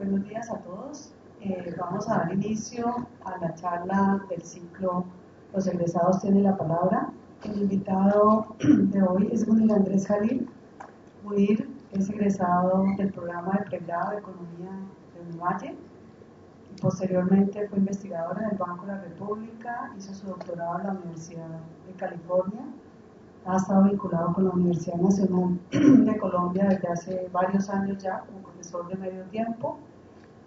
Buenos días a todos. Vamos a dar inicio a la charla del ciclo Los egresados tienen la palabra. El invitado de hoy es Munir Andrés Jalil. Munir es egresado del programa de pregrado de Economía de Univalle. Posteriormente fue investigador en el Banco de la República, hizo su doctorado en la Universidad de California. Ha estado vinculado con la Universidad Nacional de Colombia desde hace varios años ya como profesor de medio tiempo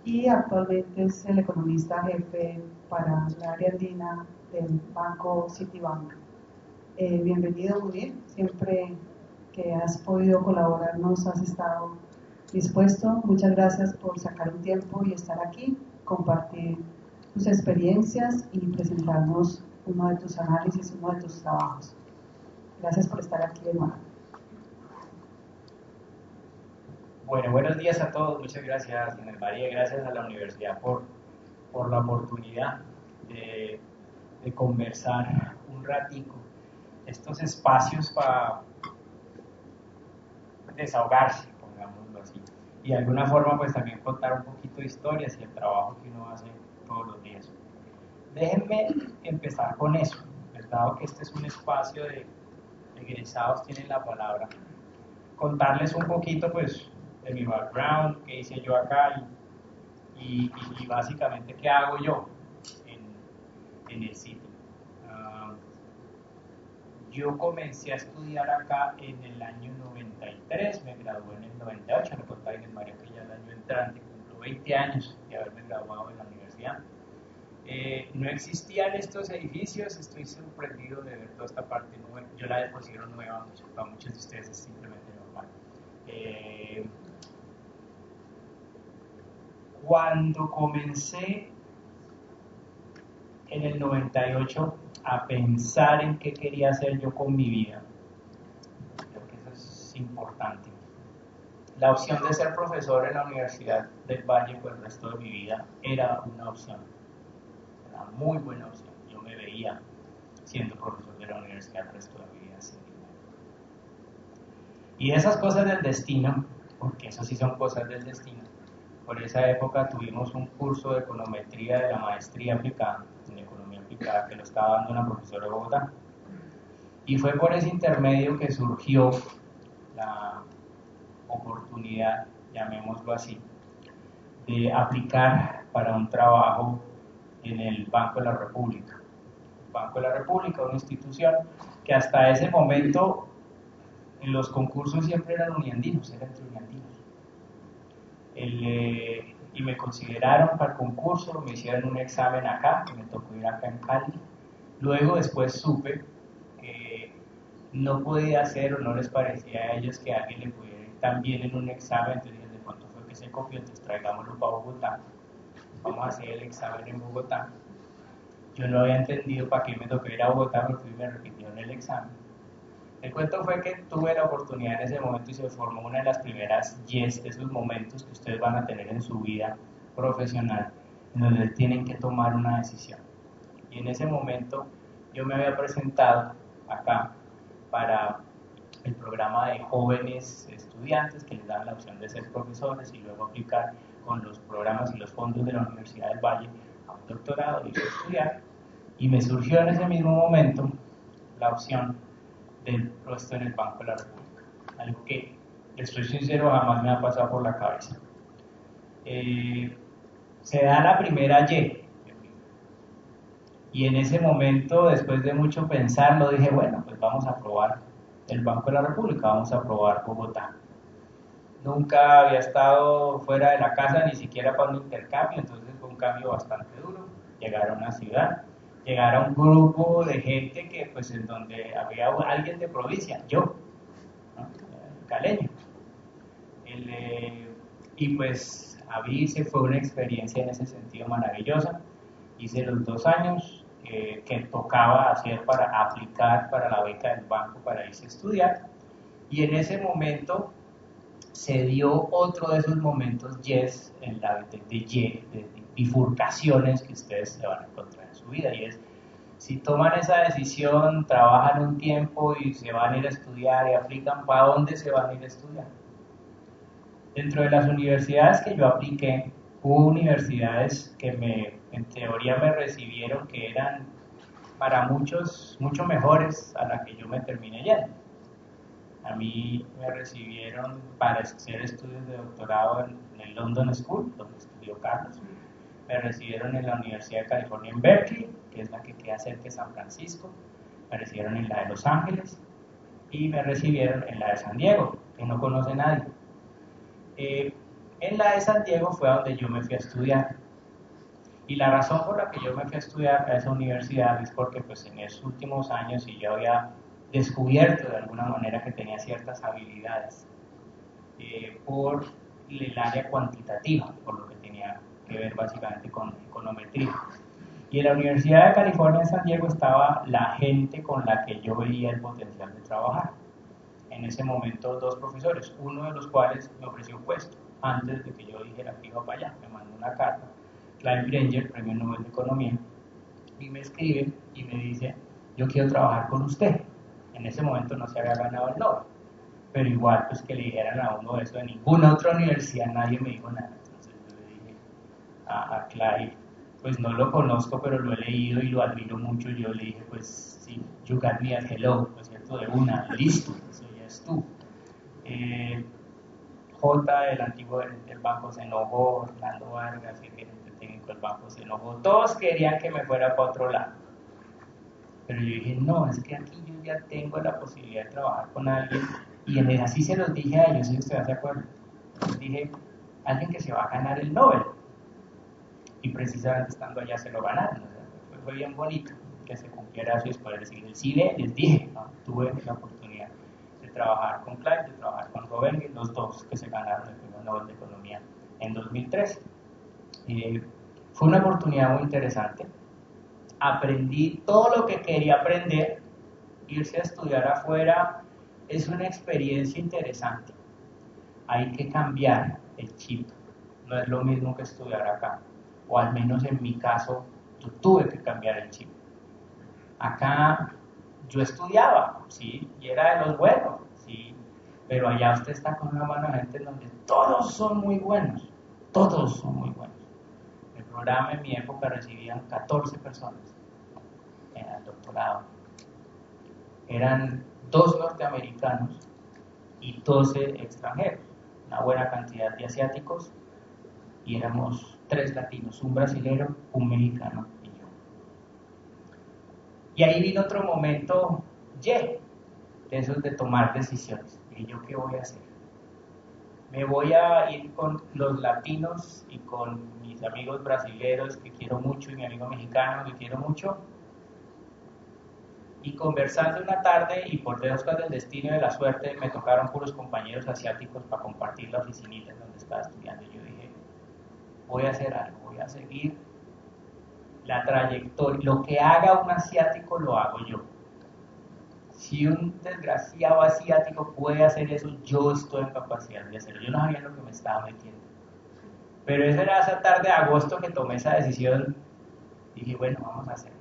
y actualmente es el economista jefe para el área andina del Banco Citibank. Bienvenido, Munir. Siempre que has podido colaborarnos has estado dispuesto. Muchas gracias por sacar un tiempo y estar aquí, compartir tus experiencias y presentarnos uno de tus análisis, uno de tus trabajos. Gracias por estar aquí de nuevo. Bueno, buenos días a todos. Muchas gracias, Ana María. Gracias a la universidad por la oportunidad de conversar un ratico. Estos espacios para desahogarse, pongámoslo así. Y de alguna forma, pues también contar un poquito de historias y el trabajo que uno hace todos los días. Déjenme empezar con eso. Dado que este es un espacio de egresados tienen la palabra, contarles un poquito pues de mi background, qué hice yo acá y básicamente qué hago yo en el sitio. Yo comencé a estudiar acá en el año 93, me gradué en el 98, me contaba Inés María que ya el año entrante cumplo 20 años de haberme graduado de la universidad. No existían estos edificios, estoy sorprendido de ver toda esta parte nueva. Yo la considero nueva, para muchos de ustedes es simplemente normal. Cuando comencé en el 98 a pensar en qué quería hacer yo con mi vida, creo que eso es importante. La opción de ser profesor en la Universidad del Valle por el resto de mi vida era una opción. Una muy buena opción. Yo me veía siendo profesor de la universidad el resto de mi vida. Y esas cosas del destino, porque eso sí son cosas del destino, por esa época tuvimos un curso de econometría de la maestría aplicada, en economía aplicada, que lo estaba dando una profesora de Bogotá. Y fue por ese intermedio que surgió la oportunidad, llamémoslo así, de aplicar para un trabajo en el Banco de la República. El Banco de la República, una institución que hasta ese momento en los concursos siempre eran uniandinos, eran entre uniandinos. Y me consideraron para el concurso, me hicieron un examen acá, me tocó ir acá en Cali. Luego después supe que no podía hacer o no les parecía a ellos que a alguien le pudiera ir tan bien en un examen, entonces de cuánto fue que se copió, entonces traigámoslo para Bogotá. Vamos a hacer el examen en Bogotá. Yo no había entendido para qué me tocó ir a Bogotá, me fui y me repitieron el examen. El cuento fue que tuve la oportunidad en ese momento y se formó una de las primeras YES, de esos momentos que ustedes van a tener en su vida profesional, en donde tienen que tomar una decisión. Y en ese momento yo me había presentado acá para el programa de jóvenes estudiantes que les daban la opción de ser profesores y luego aplicar con los programas y los fondos de la Universidad del Valle a un doctorado y estudiar. Y me surgió en ese mismo momento la opción del puesto en el Banco de la República, algo que, estoy sincero, jamás me ha pasado por la cabeza. Se da la primera y en ese momento, después de mucho pensarlo, dije, bueno, pues vamos a probar el Banco de la República, vamos a probar Bogotá. Nunca había estado fuera de la casa, ni siquiera para un intercambio, entonces fue un cambio bastante duro, llegar a una ciudad, llegar a un grupo de gente que pues en donde había alguien de provincia, yo, ¿no? Caleño. Y pues abrirse fue una experiencia en ese sentido maravillosa. Hice los 2 años que tocaba hacer para aplicar para la beca del banco para irse a estudiar, y en ese momento se dio otro de esos momentos de bifurcaciones que ustedes se van a encontrar en su vida, y es, si toman esa decisión, trabajan un tiempo y se van a ir a estudiar y aplican, ¿para dónde se van a ir a estudiar? Dentro de las universidades que yo apliqué, Hubo universidades que en teoría me recibieron que eran para muchos mucho mejores a la que yo me terminé yendo. A mí me recibieron para hacer estudios de doctorado en el London School, donde estudió Carlos. Me recibieron en la Universidad de California en Berkeley, que es la que queda cerca de San Francisco. Me recibieron en la de Los Ángeles y me recibieron en la de San Diego, que no conoce nadie. En la de San Diego fue a donde yo me fui a estudiar. Y la razón por la que yo me fui a estudiar a esa universidad es porque pues, en esos últimos años yo había descubierto de alguna manera que tenía ciertas habilidades por el área cuantitativa, por lo que tenía que ver básicamente con econometría. Y en la Universidad de California en San Diego estaba la gente con la que yo veía el potencial de trabajar. En ese momento 2 profesores, uno de los cuales me ofreció un puesto antes de que yo dijera que iba para allá. Me mandó una carta, Clive Granger, Premio Nobel de Economía, y me escribe y me dice, yo quiero trabajar con usted. En ese momento no se había ganado el Nobel, pero igual pues que le dijeran a uno eso de ninguna otra universidad, nadie me dijo nada. Entonces yo le dije a Clive, pues no lo conozco, pero lo he leído y lo admiro mucho. Yo le dije, pues sí, you got me at hello, ¿no es cierto? De una, listo, eso ya es tú. J, el antiguo del banco, se enojó, Orlando Vargas, el gerente técnico del banco, se enojó. Todos querían que me fuera para otro lado. Pero yo dije, no, es que aquí yo ya tengo la posibilidad de trabajar con alguien. Y así se los dije a ellos, si ustedes se acuerdan. Les dije, alguien que se va a ganar el Nobel. Y precisamente estando allá se lo ganaron. O sea, fue bien bonito que se cumpliera eso y después decirles, sí, les dije, ¿no? Tuve la oportunidad de trabajar con Clive, de trabajar con Robert, los 2 que se ganaron el Premio Nobel de Economía en 2013. Fue una oportunidad muy interesante. Aprendí todo lo que quería aprender. Irse a estudiar afuera es una experiencia interesante. Hay que cambiar el chip. No es lo mismo que estudiar acá. O al menos en mi caso, yo tuve que cambiar el chip. Acá yo estudiaba, ¿sí? Y era de los buenos, ¿sí? Pero allá usted está con una mano de gente en donde todos son muy buenos. Todos son muy buenos. El programa en mi época recibían 14 personas en el doctorado. Eran 2 norteamericanos y 12 extranjeros. Una buena cantidad de asiáticos y éramos 3 latinos, un brasilero, un mexicano y yo. Y ahí vino otro momento de esos de tomar decisiones. ¿Y yo qué voy a hacer? Me voy a ir con los latinos y con mis amigos brasileros que quiero mucho y mi amigo mexicano que quiero mucho. Y conversando una tarde y por cosas del destino y de la suerte me tocaron puros compañeros asiáticos para compartir la oficinita en donde estaba estudiando. Y yo dije, voy a hacer algo, voy a seguir la trayectoria, lo que haga un asiático lo hago yo. Si un desgraciado asiático puede hacer eso, yo estoy en capacidad de hacerlo. Yo no sabía lo que me estaba metiendo. Pero esa era esa tarde de agosto que tomé esa decisión. Dije, bueno, vamos a hacerlo.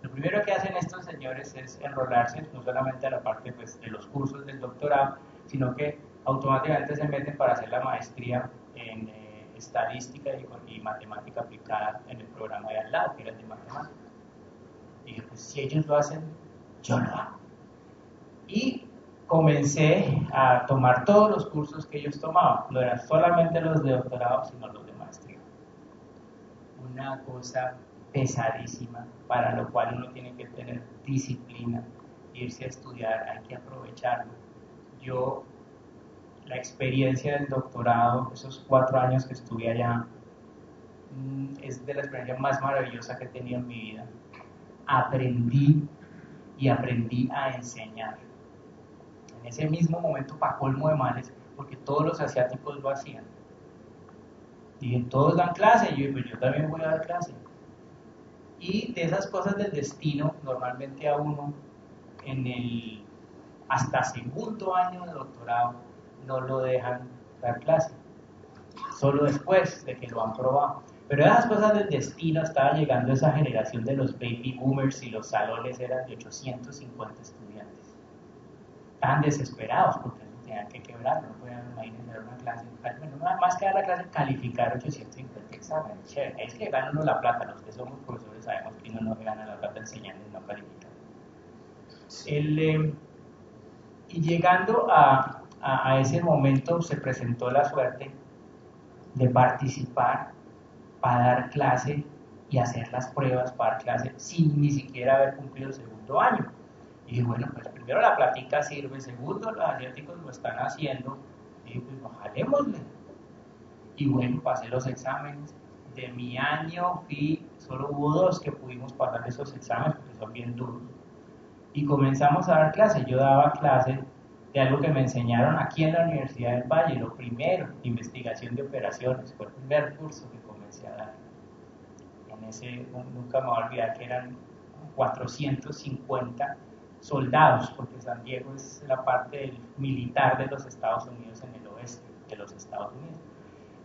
Lo primero que hacen estos señores es enrolarse, no solamente a la parte pues, de los cursos del doctorado, sino que automáticamente se meten para hacer la maestría en estadística y matemática aplicada en el programa de al lado, que era el de matemática. Dije, pues si ellos lo hacen, yo lo hago. Y comencé a tomar todos los cursos que ellos tomaban. No eran solamente los de doctorado, sino los de maestría. Una cosa pesadísima, para lo cual uno tiene que tener disciplina, irse a estudiar, hay que aprovecharlo. Yo, la experiencia del doctorado, esos 4 años que estuve allá, es de la experiencia más maravillosa que he tenido en mi vida. Aprendí a enseñar. En ese mismo momento, para colmo de males, porque todos los asiáticos lo hacían. Dije, todos dan clase, y yo, pues yo también voy a dar clase. Y de esas cosas del destino, normalmente a uno en el hasta segundo año de doctorado no lo dejan dar clase, solo después de que lo han probado. Pero esas cosas del destino, estaba llegando esa generación de los baby boomers y los salones eran de 850 estudiantes. Estaban desesperados porque tenían que quebrar, no podían, imagínense, dar una clase, bueno, más que dar la clase, calificar 850 exámenes, chévere, es que ganan uno la plata, los que somos profesores sabemos que uno no gana la plata enseñando y no calificando. Y llegando a ese momento se presentó la suerte de participar para dar clase y hacer las pruebas para dar clase sin ni siquiera haber cumplido el segundo año. Y dije, bueno, pues primero la plática sirve, segundo los asiáticos lo están haciendo, y pues bajalémosle. Y bueno, pasé los exámenes. De mi año solo hubo 2 que pudimos pasar esos exámenes porque son bien duros. Y comenzamos a dar clases. Yo daba clases de algo que me enseñaron aquí en la Universidad del Valle, lo primero, investigación de operaciones. Fue el primer curso que comencé a dar. En ese, nunca me voy a olvidar que eran 450 soldados, porque San Diego es la parte militar de los Estados Unidos en el oeste de los Estados Unidos.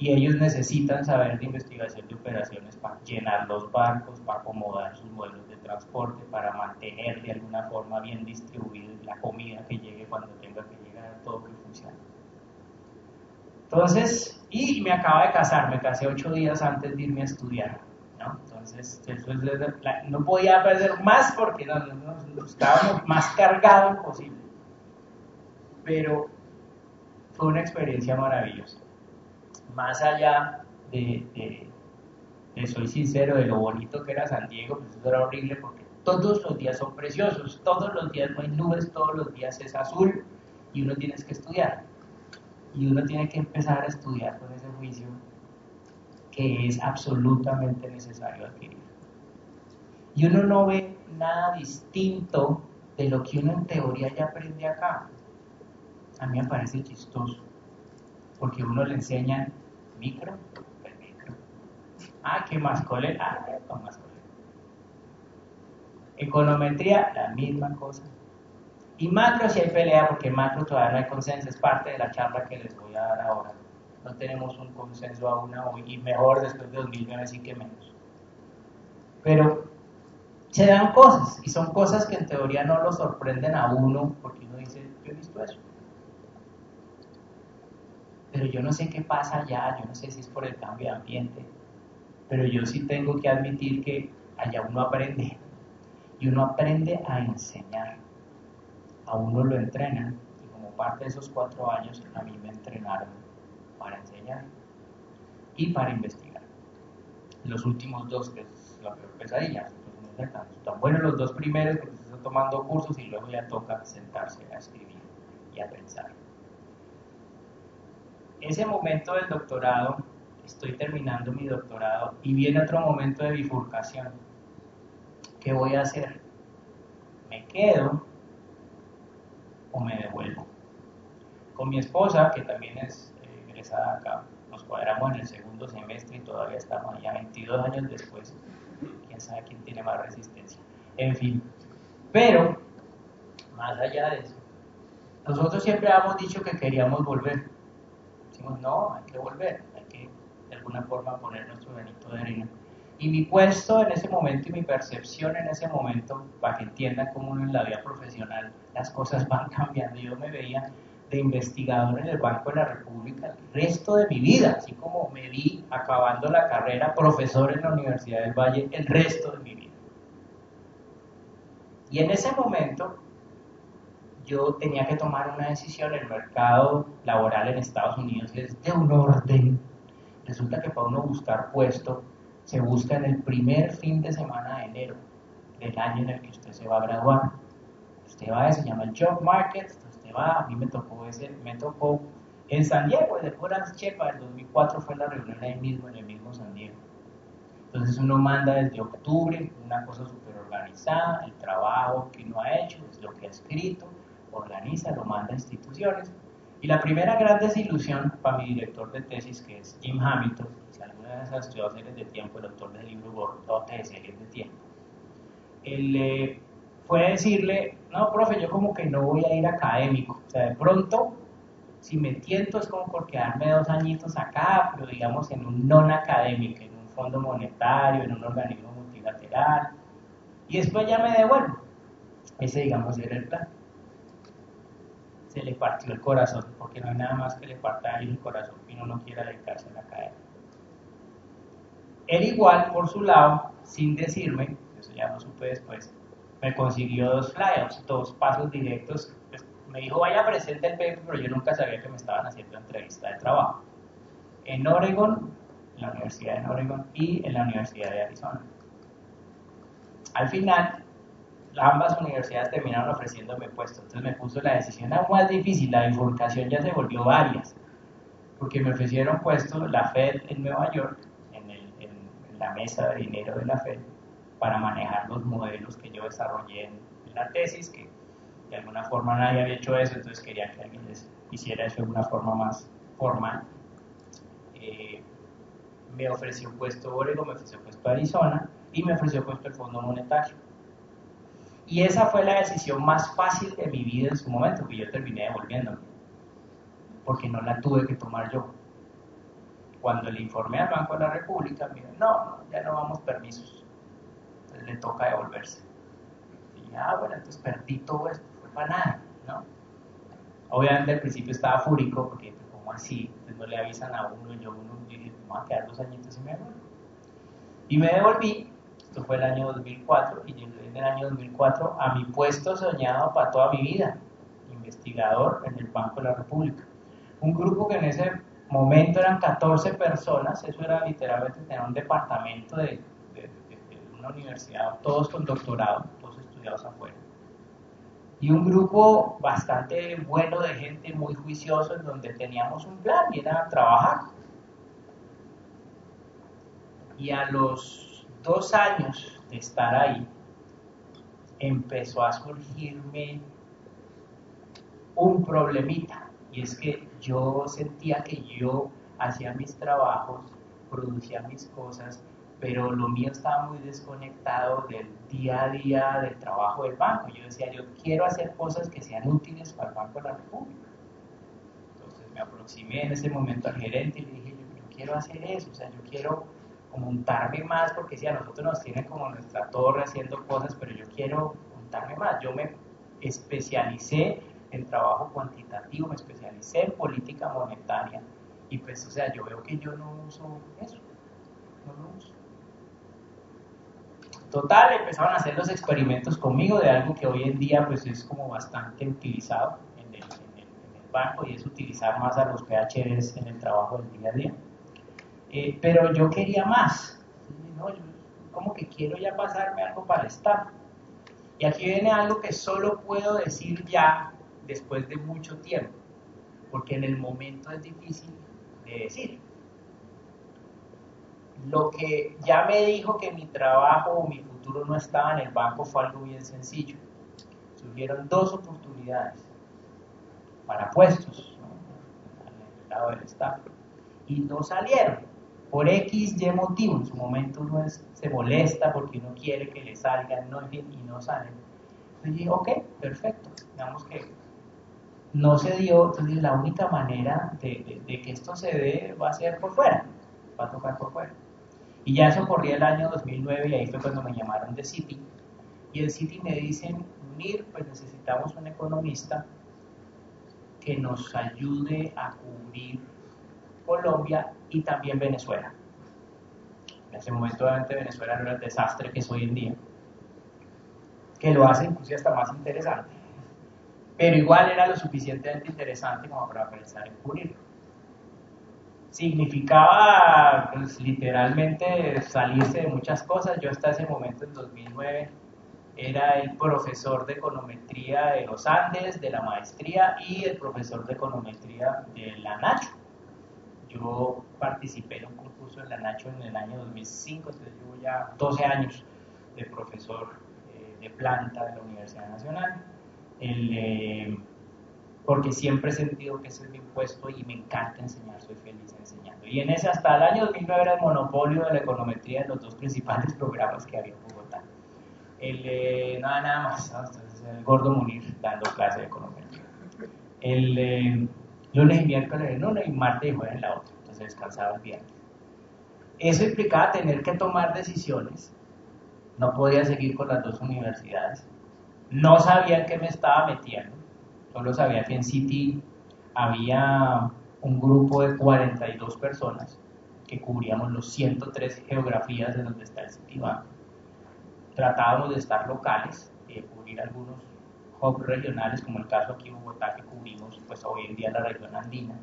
Y ellos necesitan saber de investigación de operaciones para llenar los barcos, para acomodar sus modelos de transporte, para mantener de alguna forma bien distribuido la comida que llegue cuando tenga que llegar, todo que funcione. Entonces, y me acaba de casar, me casé 8 días antes de irme a estudiar, ¿no? Entonces, no podía perder más porque nos estábamos más cargados imposible. Pero fue una experiencia maravillosa. Más allá de soy sincero, de lo bonito que era San Diego, pues eso era horrible porque todos los días son preciosos, todos los días no hay nubes, todos los días es azul y uno tiene que estudiar. Y uno tiene que empezar a estudiar con ese juicio que es absolutamente necesario adquirir. Y uno no ve nada distinto de lo que uno en teoría ya aprende acá. A mí me parece chistoso, porque uno le enseña micro, el micro. ¿Qué más, cole? Con más cole. Econometría, la misma cosa. Y macro si hay pelea, porque macro todavía no hay consenso, es parte de la charla que les voy a dar ahora. No tenemos un consenso aún hoy, y mejor después de 2009 sí que menos. Pero se dan cosas, y son cosas que en teoría no lo sorprenden a uno, porque uno dice, yo he visto eso. Pero yo no sé qué pasa allá, yo no sé si es por el cambio de ambiente, pero yo sí tengo que admitir que allá uno aprende, y uno aprende a enseñar. A uno lo entrenan, y como parte de esos 4 años a mí me entrenaron para enseñar y para investigar. Los últimos 2, que es la peor pesadilla, están buenos los 2 primeros porque se están tomando cursos y luego ya toca sentarse a escribir y a pensar. Ese momento del doctorado, estoy terminando mi doctorado y viene otro momento de bifurcación. ¿Qué voy a hacer? ¿Me quedo o me devuelvo? Con mi esposa, que también es egresada acá, nos cuadramos en el segundo semestre y todavía estamos allá 22 años después. Quién sabe quién tiene más resistencia. En fin, pero más allá de eso, nosotros siempre hemos dicho que queríamos volver. Decimos, no, hay que volver, hay que de alguna forma poner nuestro granito de arena. Y mi puesto en ese momento y mi percepción en ese momento, para que entiendan cómo uno en la vida profesional las cosas van cambiando. Yo me veía de investigador en el Banco de la República el resto de mi vida, así como me vi acabando la carrera profesor en la Universidad del Valle el resto de mi vida. Y en ese momento yo tenía que tomar una decisión. El mercado laboral en Estados Unidos es de un orden. Resulta que para uno buscar puesto se busca en el primer fin de semana de enero del año en el que usted se va a graduar. Usted va, se llama el Job Market, usted va, a mí me tocó en San Diego, de puras chepas, el 2004 fue la reunión ahí mismo, en el mismo San Diego. Entonces uno manda desde octubre una cosa súper organizada, el trabajo que uno ha hecho, es lo que ha escrito, organiza, lo manda a instituciones. Y la primera gran desilusión para mi director de tesis, que es Jim Hamilton, si alguna vez ha estudiado series de tiempo, el autor del libro Gordote de series de tiempo, él fue decirle, no, profe, yo como que no voy a ir académico, o sea, de pronto, si me tiento es como por quedarme 2 añitos acá, pero digamos en un non académico, en un fondo monetario, en un organismo multilateral, y después ya me devuelvo. Ese, digamos, era el plan. se le partió el corazón, porque no hay nada más que le parta a alguien el corazón y uno no quiera dedicarse a la academia. Él igual, por su lado, sin decirme, eso ya lo supe después, me consiguió 2 flyouts, 2 pasos directos. Pues, me dijo, vaya, presente el paper, pero yo nunca sabía que me estaban haciendo entrevista de trabajo. En Oregon, en la Universidad de Oregon y en la Universidad de Arizona. Al final, ambas universidades terminaron ofreciéndome puestos, entonces me puso la decisión aún más difícil, la bifurcación ya se volvió varias, porque me ofrecieron puesto la Fed en Nueva York, en la mesa de dinero de la Fed, para manejar los modelos que yo desarrollé en la tesis, que de alguna forma nadie había hecho eso, entonces quería que alguien les hiciera eso de una forma más formal. Me ofreció puesto Oregon, me ofreció puesto Arizona y me ofreció puesto el Fondo Monetario. Y esa fue la decisión más fácil de mi vida en su momento, que yo terminé devolviéndome, porque no la tuve que tomar yo. Cuando le informé al Banco de la República, me dijo, no, ya no vamos permisos, entonces le toca devolverse. Y dije, bueno, entonces perdí todo esto, fue para nada, ¿no? Obviamente al principio estaba fúrico, porque ¿cómo así? Entonces no le avisan a uno, y yo dije, me voy a quedar 2 añitos y me devuelvo. Y me devolví, esto fue el año 2004, y llegué en el año 2004 a mi puesto soñado para toda mi vida, investigador en el Banco de la República. Un grupo que en ese momento eran 14 personas, eso era literalmente tener un departamento de una universidad, todos con doctorado, todos estudiados afuera. Y un grupo bastante bueno de gente muy juicioso en donde teníamos un plan y era trabajar. Y a los 2 años de estar ahí, empezó a surgirme un problemita. Y es que yo sentía que yo hacía mis trabajos, producía mis cosas, pero lo mío estaba muy desconectado del día a día del trabajo del banco. Yo decía, yo quiero hacer cosas que sean útiles para el Banco de la República. Entonces me aproximé en ese momento al gerente y le dije, yo quiero hacer eso, o sea, yo quiero montarme más, porque si a nosotros nos tienen como nuestra torre haciendo cosas, pero yo quiero montarme más. Yo me especialicé en trabajo cuantitativo, me especialicé en política monetaria, y pues, o sea, yo veo que yo no uso eso, no lo uso. Total, empezaron a hacer los experimentos conmigo de algo que hoy en día pues es como bastante utilizado en el banco, y es utilizar más a los PhDs en el trabajo del día a día. Pero yo quería más, ¿no? Yo como que quiero ya pasarme algo para el Estado. Y aquí viene algo que solo puedo decir ya después de mucho tiempo, porque en el momento es difícil de decir. Lo que ya me dijo que mi trabajo o mi futuro no estaba en el banco fue algo bien sencillo. Surgieron 2 oportunidades para puestos, ¿no?, al lado del Estado, y no salieron. Por X, Y motivo, en su momento uno se molesta porque uno quiere que le salgan, ¿no?, y no salen. Entonces dije, ok, perfecto, digamos que no se dio, entonces la única manera de que esto se dé va a ser por fuera, va a tocar por fuera. Y ya eso corría el año 2009 y ahí fue cuando me llamaron de Citi. Y el Citi me dicen, Munir, pues necesitamos un economista que nos ayude a cubrir Colombia y también Venezuela. En ese momento obviamente Venezuela no era el desastre que es hoy en día, que lo hace incluso hasta más interesante, pero igual era lo suficientemente interesante como para pensar en cubrirlo. Significaba pues, literalmente salirse de muchas cosas. Yo hasta ese momento, en 2009, era el profesor de econometría de los Andes, de la maestría, y el profesor de econometría de la Nacho. Yo participé en un concurso en la Nacho en el año 2005, entonces llevo ya 12 años de profesor de planta de la Universidad Nacional, porque siempre he sentido que ese es mi puesto y me encanta enseñar, soy feliz enseñando. Y en ese, hasta el año 2009, era el monopolio de la econometría en los 2 principales programas que había en Bogotá. Nada más, ¿no? Entonces, el gordo Munir dando clase de econometría. Lunes y miércoles en una y martes y jueves en la otra, entonces descansaba el viernes. Eso implicaba tener que tomar decisiones, no podía seguir con las 2 universidades, no sabía en qué me estaba metiendo, Solo sabía que en City había un grupo de 42 personas que cubríamos los 103 geografías de donde está el Citibank. Tratábamos de estar locales, de cubrir algunos hubs regionales, como el caso aquí en Bogotá, que cubrimos pues hoy en día la región andina.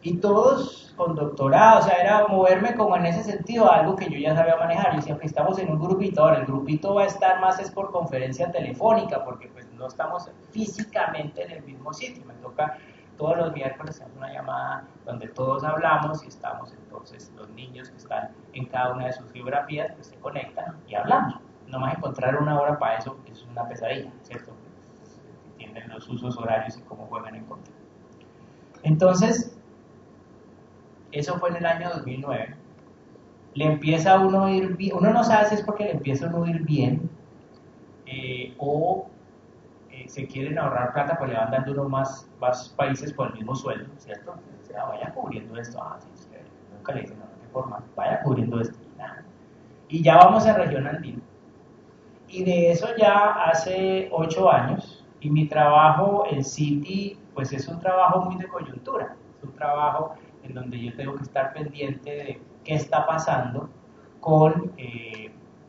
Y todos con doctorado, o sea, era moverme como en ese sentido, algo que yo ya sabía manejar. Yo decía que estamos en un grupito, ahora el grupito va a estar más es por conferencia telefónica, porque pues no estamos físicamente en el mismo sitio. Me toca todos los miércoles hacer una llamada donde todos hablamos y estamos entonces los niños que están en cada una de sus geografías, pues se conectan y hablamos. Nomás encontrar una hora para eso es una pesadilla, ¿cierto? Entienden los usos horarios y cómo juegan en contra. Entonces, eso fue en el año 2009. Le empieza a uno a ir bien, uno no sabe si es porque le empieza a uno a ir bien o se quieren ahorrar plata, pues le van dando uno más países por el mismo sueldo, ¿cierto? O sea, vaya cubriendo esto, sí, nunca le dicen, no, qué forma, vaya cubriendo esto, nada. Y ya vamos a región andina. Y de eso ya hace 8 años, y mi trabajo en City, pues es un trabajo muy de coyuntura, es un trabajo en donde yo tengo que estar pendiente de qué está pasando con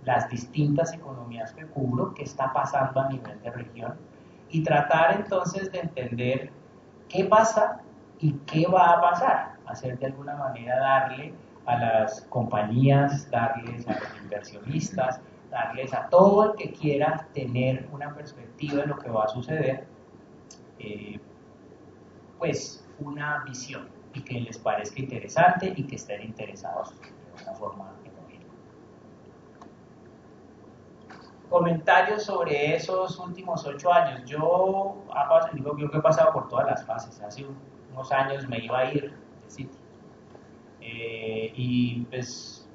las distintas economías que cubro, qué está pasando a nivel de región, y tratar entonces de entender qué pasa y qué va a pasar, hacer de alguna manera darle a las compañías, darles a los inversionistas, darles a todo el que quiera tener una perspectiva de lo que va a suceder, pues una visión y que les parezca interesante y que estén interesados de una forma económica. Comentarios sobre esos últimos 8 años. Yo que he pasado por todas las fases. Hace unos años me iba a ir de City. Y pues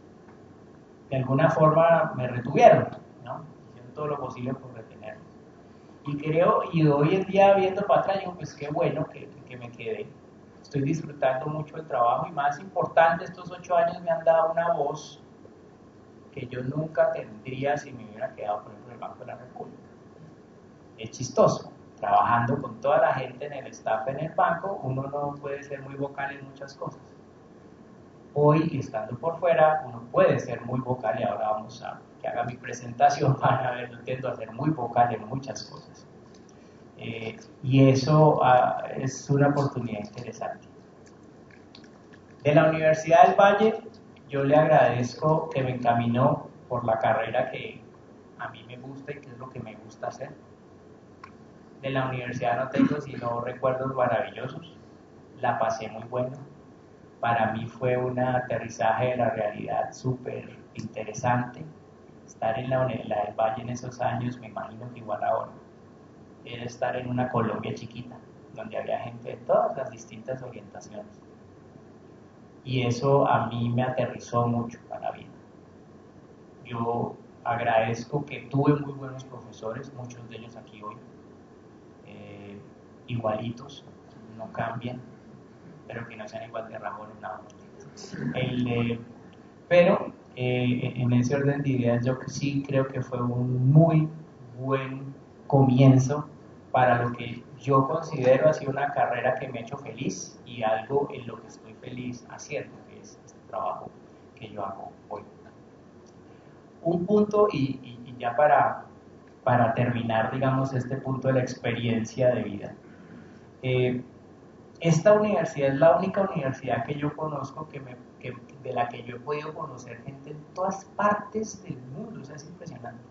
de alguna forma me retuvieron, ¿no? Hicieron todo lo posible por retenerme. Y creo, y hoy en día viendo para atrás, digo, pues qué bueno que me quedé. Estoy disfrutando mucho el trabajo y más importante, estos 8 años me han dado una voz que yo nunca tendría si me hubiera quedado, por ejemplo, en el Banco de la República. Es chistoso, trabajando con toda la gente en el staff en el banco, uno no puede ser muy vocal en muchas cosas. Hoy, estando por fuera, uno puede ser muy vocal y ahora vamos a que haga mi presentación para ver, yo tiendo a ser muy vocal en muchas cosas. Y eso es una oportunidad interesante. De la Universidad del Valle, yo le agradezco que me encaminó por la carrera que a mí me gusta y que es lo que me gusta hacer. De la universidad no tengo sino recuerdos maravillosos, la pasé muy bueno. Para mí fue un aterrizaje de la realidad súper interesante. Estar en la del Valle en esos años, me imagino que igual ahora, era estar en una Colombia chiquita, donde había gente de todas las distintas orientaciones. Y eso a mí me aterrizó mucho a la vida. Yo agradezco que tuve muy buenos profesores, muchos de ellos aquí hoy, igualitos, no cambian, pero que no sean igual de rajones, nada. Pero en ese orden de ideas yo sí creo que fue un muy buen comienzo para lo que yo considero ha sido una carrera que me ha hecho feliz y algo en lo que estoy feliz haciendo, que es este trabajo que yo hago hoy. Un punto y ya para terminar, digamos, este punto de la experiencia de vida. Esta universidad es la única universidad que yo conozco de la que yo he podido conocer gente en todas partes del mundo, o sea, es impresionante.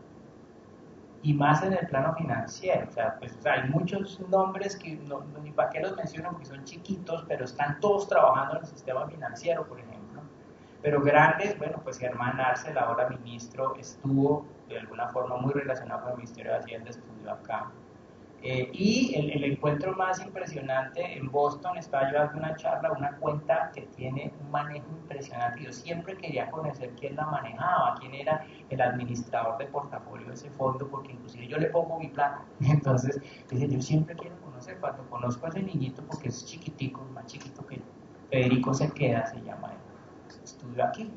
Y más en el plano financiero, o sea, hay muchos nombres que ni para qué los menciono porque son chiquitos, pero están todos trabajando en el sistema financiero, por ejemplo. Pero grandes, bueno, pues Germán Arcel, ahora ministro, estuvo de alguna forma muy relacionado con el Ministerio de Hacienda, estudió acá. Y el encuentro más impresionante en Boston, estaba yo dando una charla, una cuenta que tiene un manejo impresionante. Yo siempre quería conocer quién la manejaba, quién era el administrador de portafolio de ese fondo, porque inclusive yo le pongo mi plata. Entonces, dice, yo siempre quiero conocer, cuando conozco a ese niñito, porque es chiquitico, más chiquito que Federico Cerqueda, se llama él. Estudió aquí,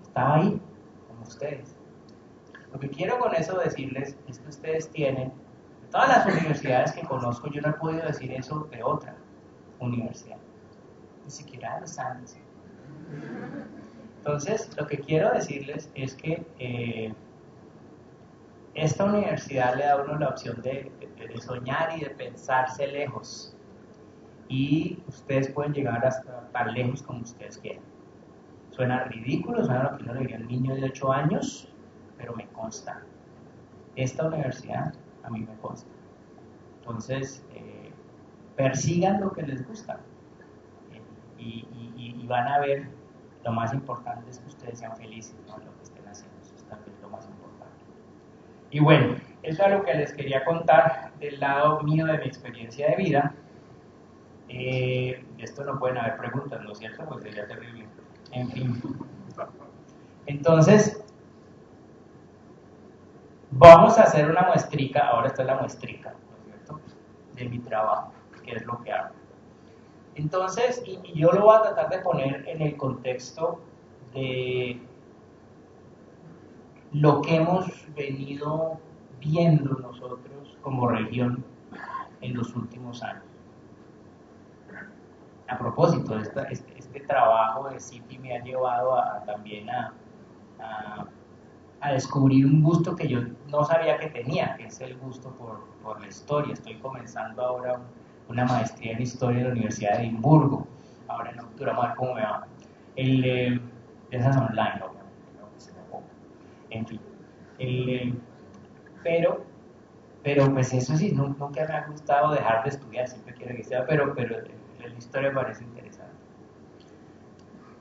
estaba ahí, como ustedes. Lo que quiero con eso decirles es que ustedes tienen, de todas las universidades que conozco, yo no he podido decir eso de otra universidad, ni siquiera de los Andes. Entonces, lo que quiero decirles es que esta universidad le da a uno la opción de soñar y de pensarse lejos. Y ustedes pueden llegar hasta tan lejos como ustedes quieran. Suena ridículo, suena lo que uno le diría a un niño de 8 años, pero me consta. Esta universidad a mí me consta. Entonces, persigan lo que les gusta. Y van a ver, lo más importante es que ustedes sean felices, ¿no? En lo que estén haciendo, eso es también lo más importante. Y bueno, eso es lo que les quería contar del lado mío de mi experiencia de vida. De esto no pueden haber preguntas, ¿no es cierto? Pues sería terrible. En fin. Entonces, vamos a hacer una muestrica, ahora está la muestrica, ¿no es cierto? De mi trabajo, que es lo que hago. Entonces, y yo lo voy a tratar de poner en el contexto de lo que hemos venido viendo nosotros como región en los últimos años. A propósito, este trabajo de CIPI me ha llevado también a descubrir un gusto que yo no sabía que tenía, que es el gusto por la historia. Estoy comenzando ahora una maestría en historia en la Universidad de Edimburgo. Ahora en octubre, vamos a ver cómo me va. Esas online, obviamente, ¿no? Que se me ponga. En fin. Pero pues eso sí, nunca me ha gustado dejar de estudiar, siempre quiero que sea, pero la historia me parece interesante.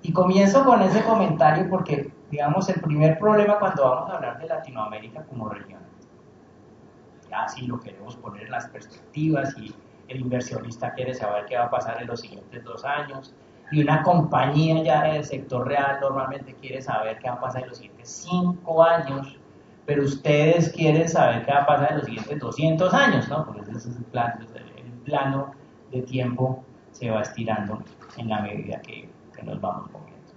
Y comienzo con ese comentario porque, digamos, el primer problema cuando vamos a hablar de Latinoamérica como región, ya si lo queremos poner en las perspectivas y el inversionista quiere saber qué va a pasar en los siguientes 2 años, y una compañía ya del sector real normalmente quiere saber qué va a pasar en los siguientes 5 años, pero ustedes quieren saber qué va a pasar en los siguientes 200 años, ¿no? Porque ese es el plano de tiempo se va estirando en la medida que nos vamos moviendo.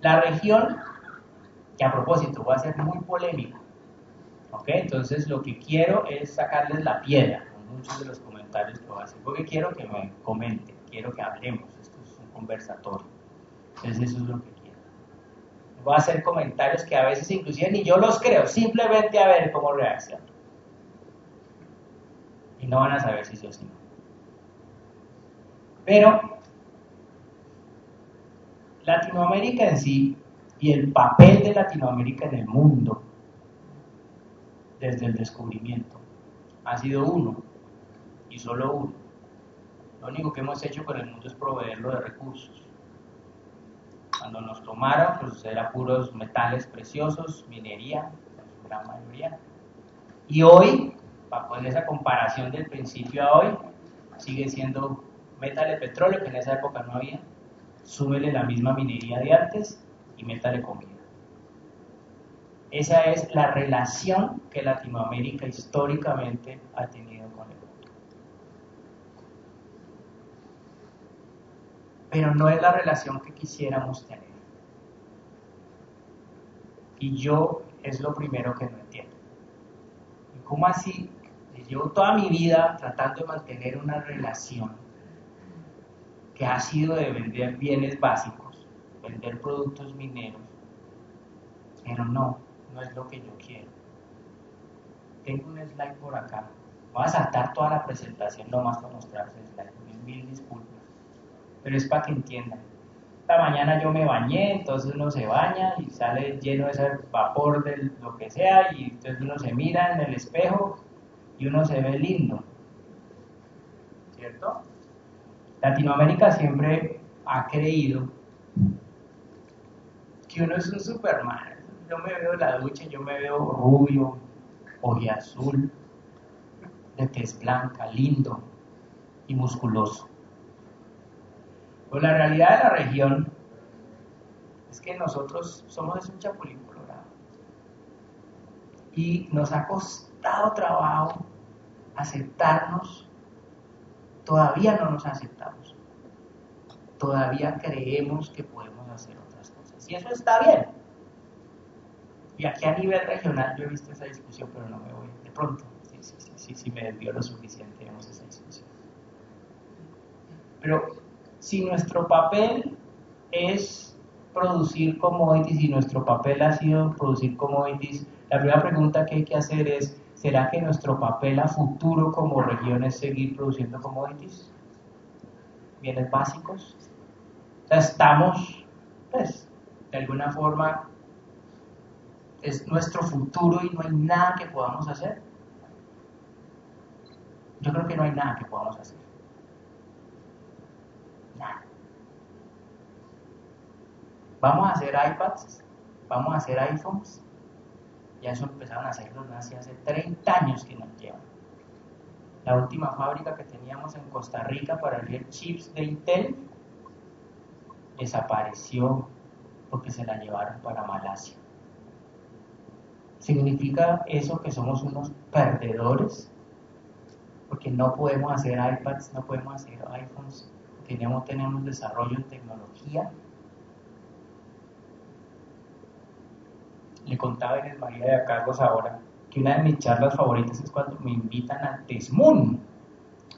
La región, que a propósito va a ser muy polémico, ¿ok? Entonces lo que quiero es sacarles la piedra con muchos de los comentarios que voy a hacer, porque quiero que me comenten, quiero que hablemos, esto es un conversatorio, entonces eso es lo que quiero. Voy a hacer comentarios que a veces inclusive ni yo los creo, simplemente a ver cómo reaccionan. Y no van a saber si sí o si no. Pero Latinoamérica en sí y el papel de Latinoamérica en el mundo desde el descubrimiento ha sido uno y solo uno. Lo único que hemos hecho con el mundo es proveerlo de recursos. Cuando nos tomaron, pues eran puros metales preciosos, minería, en su gran mayoría. Y hoy, para poner esa comparación del principio a hoy, sigue siendo metal de petróleo, que en esa época no había, súbele la misma minería de antes y métale comida. Esa es la relación que Latinoamérica históricamente ha tenido con el mundo. Pero no es la relación que quisiéramos tener. Y yo es lo primero que no entiendo. ¿Y cómo así? Llevo toda mi vida tratando de mantener una relación que ha sido de vender bienes básicos, vender productos mineros, pero no es lo que yo quiero. Tengo un slide por acá. Voy a saltar toda la presentación nomás para mostrar ese slide. Mil disculpas. Pero es para que entiendan. Esta mañana yo me bañé, entonces uno se baña y sale lleno de ese vapor de lo que sea, y entonces uno se mira en el espejo y uno se ve lindo. ¿Cierto? Latinoamérica siempre ha creído que uno es un Superman. Yo me veo en la ducha, yo me veo rubio, ojiazul, de tez blanca, lindo y musculoso. Pero la realidad de la región es que nosotros somos un chapulín colorado. Y nos ha costado trabajo aceptarnos. Todavía no nos aceptamos. Todavía creemos que podemos hacer otras cosas. Y eso está bien. Y aquí a nivel regional yo he visto esa discusión, pero no me voy. De pronto, sí me desvió lo suficiente, vemos esa discusión. Pero si nuestro papel es producir commodities y nuestro papel ha sido producir commodities, la primera pregunta que hay que hacer es, ¿será que nuestro papel a futuro como región es seguir produciendo commodities? Bienes básicos. O sea, estamos, pues, de alguna forma, es nuestro futuro y no hay nada que podamos hacer. Yo creo que no hay nada que podamos hacer. Nada. Vamos a hacer iPads, vamos a hacer iPhones. Ya eso empezaron a hacerlo hace 30 años que nos llevan. La última fábrica que teníamos en Costa Rica para hacer chips de Intel desapareció porque se la llevaron para Malasia. ¿Significa eso que somos unos perdedores? Porque no podemos hacer iPads, no podemos hacer iPhones, porque no tenemos desarrollo en tecnología. Le contaba a Inés María y a Carlos ahora que una de mis charlas favoritas es cuando me invitan al TESMUN,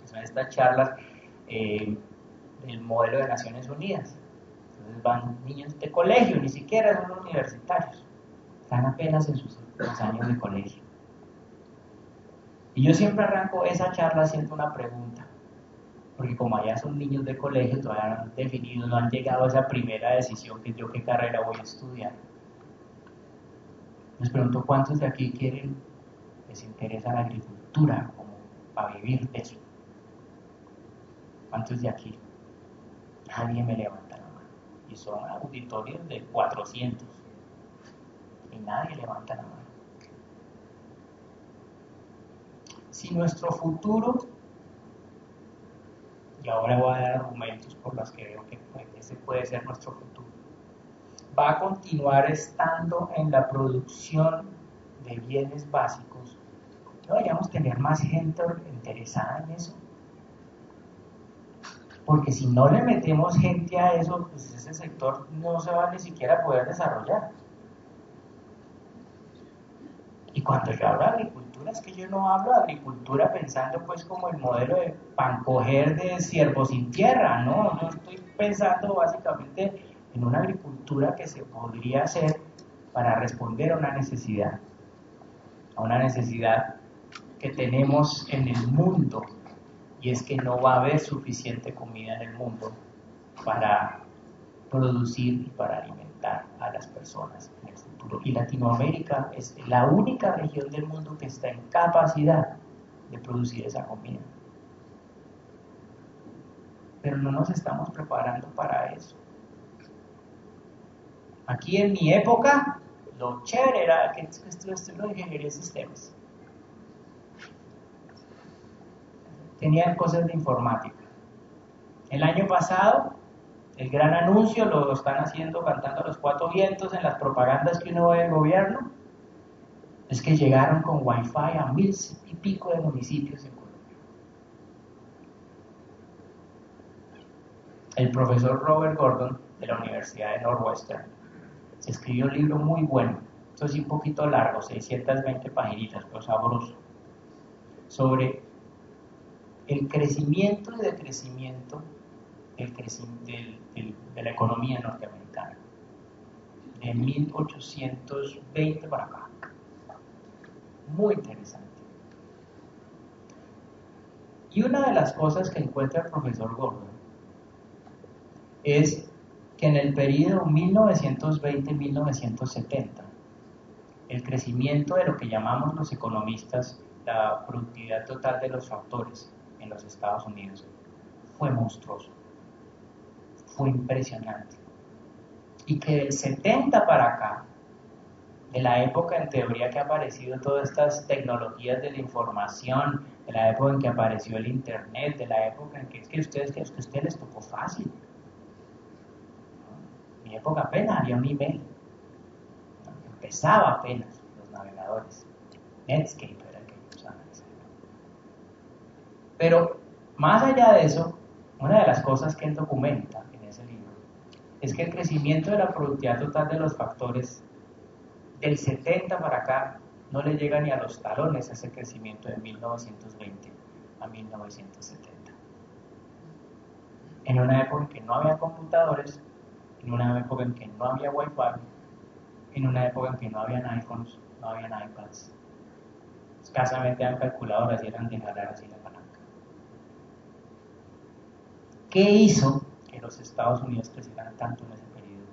que son estas charlas del modelo de Naciones Unidas. Entonces van niños de colegio, ni siquiera son universitarios, están apenas en sus últimos años de colegio. Y yo siempre arranco esa charla haciendo una pregunta, porque como allá son niños de colegio, todavía no han definido, no han llegado a esa primera decisión que yo qué carrera voy a estudiar. Les pregunto, ¿cuántos de aquí les interesa la agricultura como para vivir de eso? ¿Cuántos de aquí? Nadie me levanta la mano. Y son auditorios de 400. Y nadie levanta la mano. Si nuestro futuro, y ahora voy a dar argumentos por los que veo que ese puede ser nuestro futuro, va a continuar estando en la producción de bienes básicos, ¿no deberíamos tener más gente interesada en eso? Porque si no le metemos gente a eso, pues ese sector no se va ni siquiera a poder desarrollar. Y cuando yo hablo de agricultura, es que yo no hablo de agricultura pensando pues como el modelo de pancoger de siervo sin tierra, ¿no? Yo estoy pensando básicamente en una agricultura que se podría hacer para responder a una necesidad que tenemos en el mundo, y es que no va a haber suficiente comida en el mundo para producir y para alimentar a las personas en el futuro. Y Latinoamérica es la única región del mundo que está en capacidad de producir esa comida. Pero no nos estamos preparando para eso. Aquí en mi época, lo chévere era que estudié ingeniería de sistemas. Tenían cosas de informática. El año pasado, el gran anuncio lo están haciendo, cantando a los cuatro vientos en las propagandas que uno ve del gobierno, es que llegaron con Wi-Fi a 1000 y pico de municipios en Colombia. El profesor Robert Gordon, de la Universidad de Northwestern, se escribió un libro muy bueno, esto es un poquito largo, 620 paginitas, pero sabroso, sobre el crecimiento y decrecimiento de la economía norteamericana, de 1820 para acá. Muy interesante. Y una de las cosas que encuentra el profesor Gordon es que en el periodo 1920-1970, el crecimiento de lo que llamamos los economistas la productividad total de los factores en los Estados Unidos fue monstruoso, fue impresionante. Y que del 70 para acá, de la época en teoría que ha aparecido todas estas tecnologías de la información, de la época en que apareció el internet, de la época en que es que a ustedes les tocó fácil. En mi época apenas había un email, empezaba apenas los navegadores, Netscape era el que usaban. Pero más allá de eso, una de las cosas que él documenta en ese libro es que el crecimiento de la productividad total de los factores Del 70 para acá no le llega ni a los talones ese crecimiento de 1920 a 1970. En una época en que no había computadores, en una época en que no había Wi-Fi, en una época en que no habían iPhones, no habían iPads, escasamente eran calculadoras y eran de jalar así la palanca. ¿Qué hizo que los Estados Unidos crecieran tanto en ese periodo?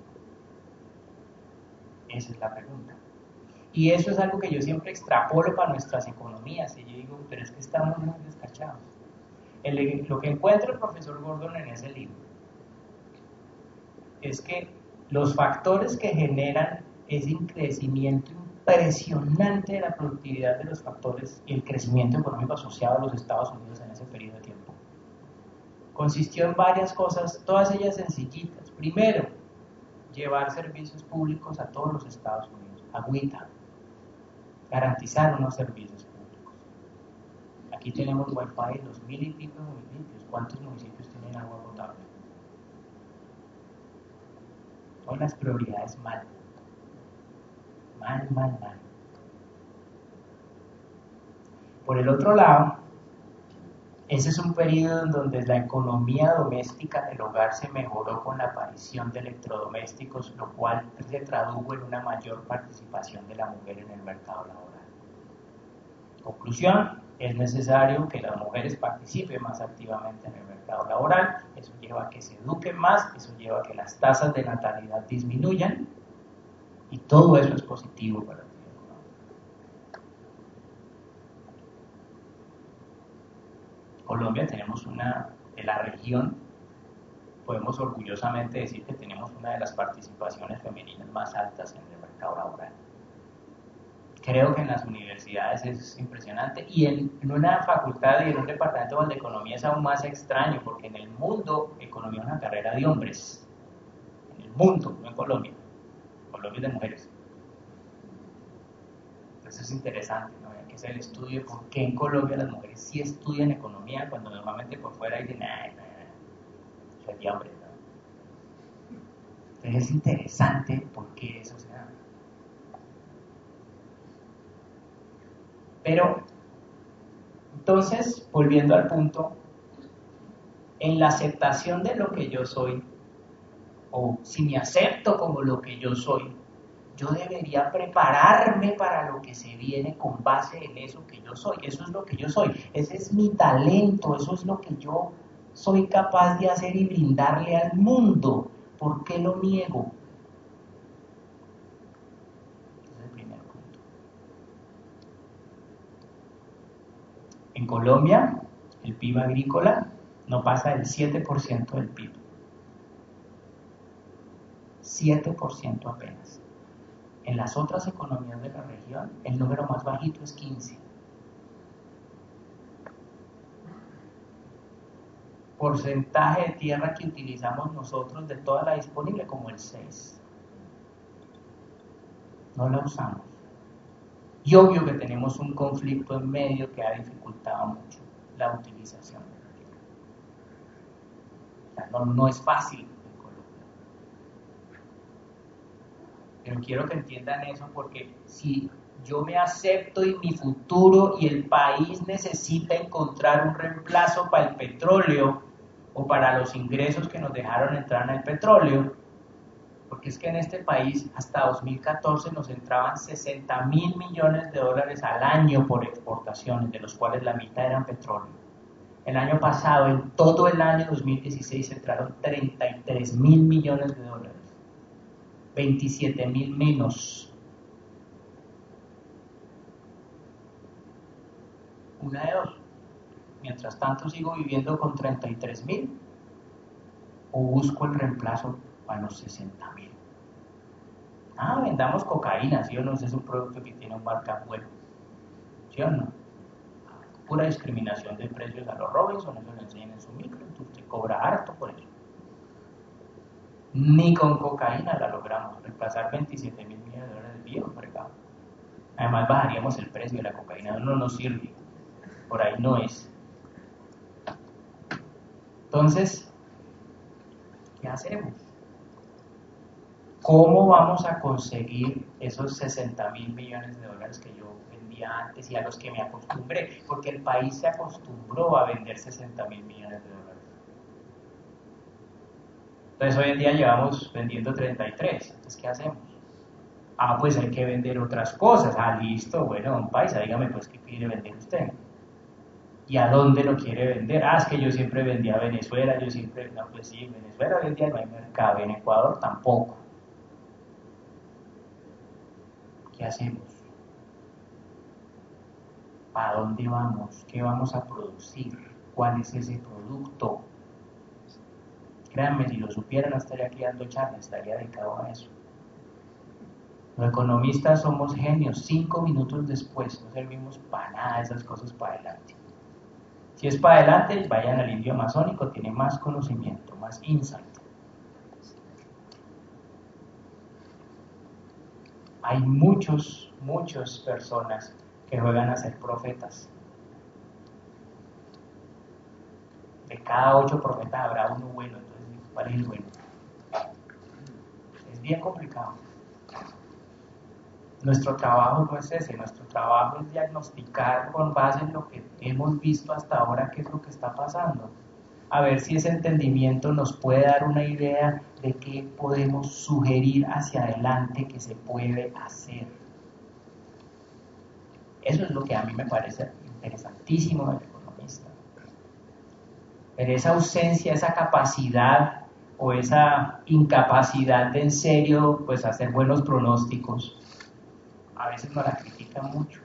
Esa es la pregunta. Y eso es algo que yo siempre extrapolo para nuestras economías. Y yo digo, pero es que estamos muy descachados. Lo que encuentra el profesor Gordon en ese libro es que los factores que generan ese crecimiento impresionante de la productividad de los factores y el crecimiento económico asociado a los Estados Unidos en ese periodo de tiempo consistió en varias cosas, todas ellas sencillitas. Primero, llevar servicios públicos a todos los Estados Unidos, agüita, garantizar unos servicios públicos. Aquí tenemos Wi-Fi en los 1000 y pico municipios. ¿Cuántos municipios tienen agua potable? Todas las prioridades mal. Por el otro lado, ese es un periodo en donde la economía doméstica del hogar se mejoró con la aparición de electrodomésticos, lo cual se tradujo en una mayor participación de la mujer en el mercado laboral. Conclusión, es necesario que las mujeres participen más activamente en el mercado laboral, eso lleva a que se eduquen más, eso lleva a que las tasas de natalidad disminuyan, y todo eso es positivo para el economía. Colombia tenemos de la región, podemos orgullosamente decir que tenemos una de las participaciones femeninas más altas en el mercado laboral. Creo que en las universidades es impresionante y en una facultad y en un departamento de economía es aún más extraño, porque en el mundo economía es una carrera de hombres, en el mundo, no en Colombia. Colombia es de mujeres. Entonces es interesante, ¿no? Hay que hacer el estudio de por qué en Colombia las mujeres sí estudian economía cuando normalmente por fuera dicen, soy de hombre, ¿no? Entonces es interesante por qué eso se da. Pero, entonces, volviendo al punto, en la aceptación de lo que yo soy, o si me acepto como lo que yo soy, yo debería prepararme para lo que se viene con base en eso que yo soy. Eso es lo que yo soy, ese es mi talento, eso es lo que yo soy capaz de hacer y brindarle al mundo. ¿Por qué lo niego? Ese es el primer punto. En Colombia, el PIB agrícola no pasa del 7% del PIB. 7% apenas. En las otras economías de la región, el número más bajito es 15%. Porcentaje de tierra que utilizamos nosotros de toda la disponible, como el 6%. No la usamos. Y obvio que tenemos un conflicto en medio que ha dificultado mucho la utilización de la tierra. No es fácil en Colombia. Pero quiero que entiendan eso, porque si yo me acepto y mi futuro y el país necesita encontrar un reemplazo para el petróleo o para los ingresos que nos dejaron entrar en el petróleo, porque es que en este país hasta 2014 nos entraban 60.000 millones de dólares al año por exportaciones, de los cuales la mitad eran petróleo. El año pasado, en todo el año 2016, entraron 33.000 millones de dólares. 27.000 menos. Una de dos. Mientras tanto sigo viviendo con 33.000 o busco el reemplazo para los 60.000. Vendamos cocaína, ¿sí o no? Ese es un producto que tiene un markup bueno, ¿sí o no? Pura discriminación de precios a los Robinson, eso lo enseñan en su micro, entonces usted cobra harto por eso. Ni con cocaína la logramos reemplazar 27.000 millones de dólares del viejo mercado. Además bajaríamos el precio de la cocaína, no nos sirve, por ahí no es. Entonces, ¿qué hacemos? ¿cómo vamos a conseguir esos 60.000 millones de dólares que yo vendía antes y a los que me acostumbré? Porque el país se acostumbró a vender 60.000 millones de dólares. Entonces hoy en día llevamos vendiendo 33. Entonces, ¿qué hacemos? Ah, pues hay que vender otras cosas. Ah, listo, bueno, don Paisa, dígame pues qué quiere vender usted. ¿Y a dónde lo quiere vender? Ah, es que yo siempre vendía a Venezuela, yo siempre, no, pues sí, en Venezuela hoy en día no hay mercado, en Ecuador tampoco. ¿Qué hacemos? ¿Para dónde vamos? ¿Qué vamos a producir? ¿Cuál es ese producto? Créanme, si lo supiera no estaría aquí dando charlas, estaría dedicado a eso. Los economistas somos genios, 5 minutos después no servimos para nada de esas cosas para adelante. Si es para adelante, vayan al indio amazónico, tiene más conocimiento, más insight. Hay muchas personas que juegan a ser profetas. De cada 8 profetas habrá uno bueno, entonces, ¿cuál es el bueno? Es bien complicado. Nuestro trabajo no es ese, nuestro trabajo es diagnosticar con base en lo que hemos visto hasta ahora qué es lo que está pasando. A ver si ese entendimiento nos puede dar una idea de qué podemos sugerir hacia adelante que se puede hacer. Eso es lo que a mí me parece interesantísimo del economista. Pero esa ausencia, esa capacidad o esa incapacidad de en serio pues hacer buenos pronósticos, a veces nos la critican mucho.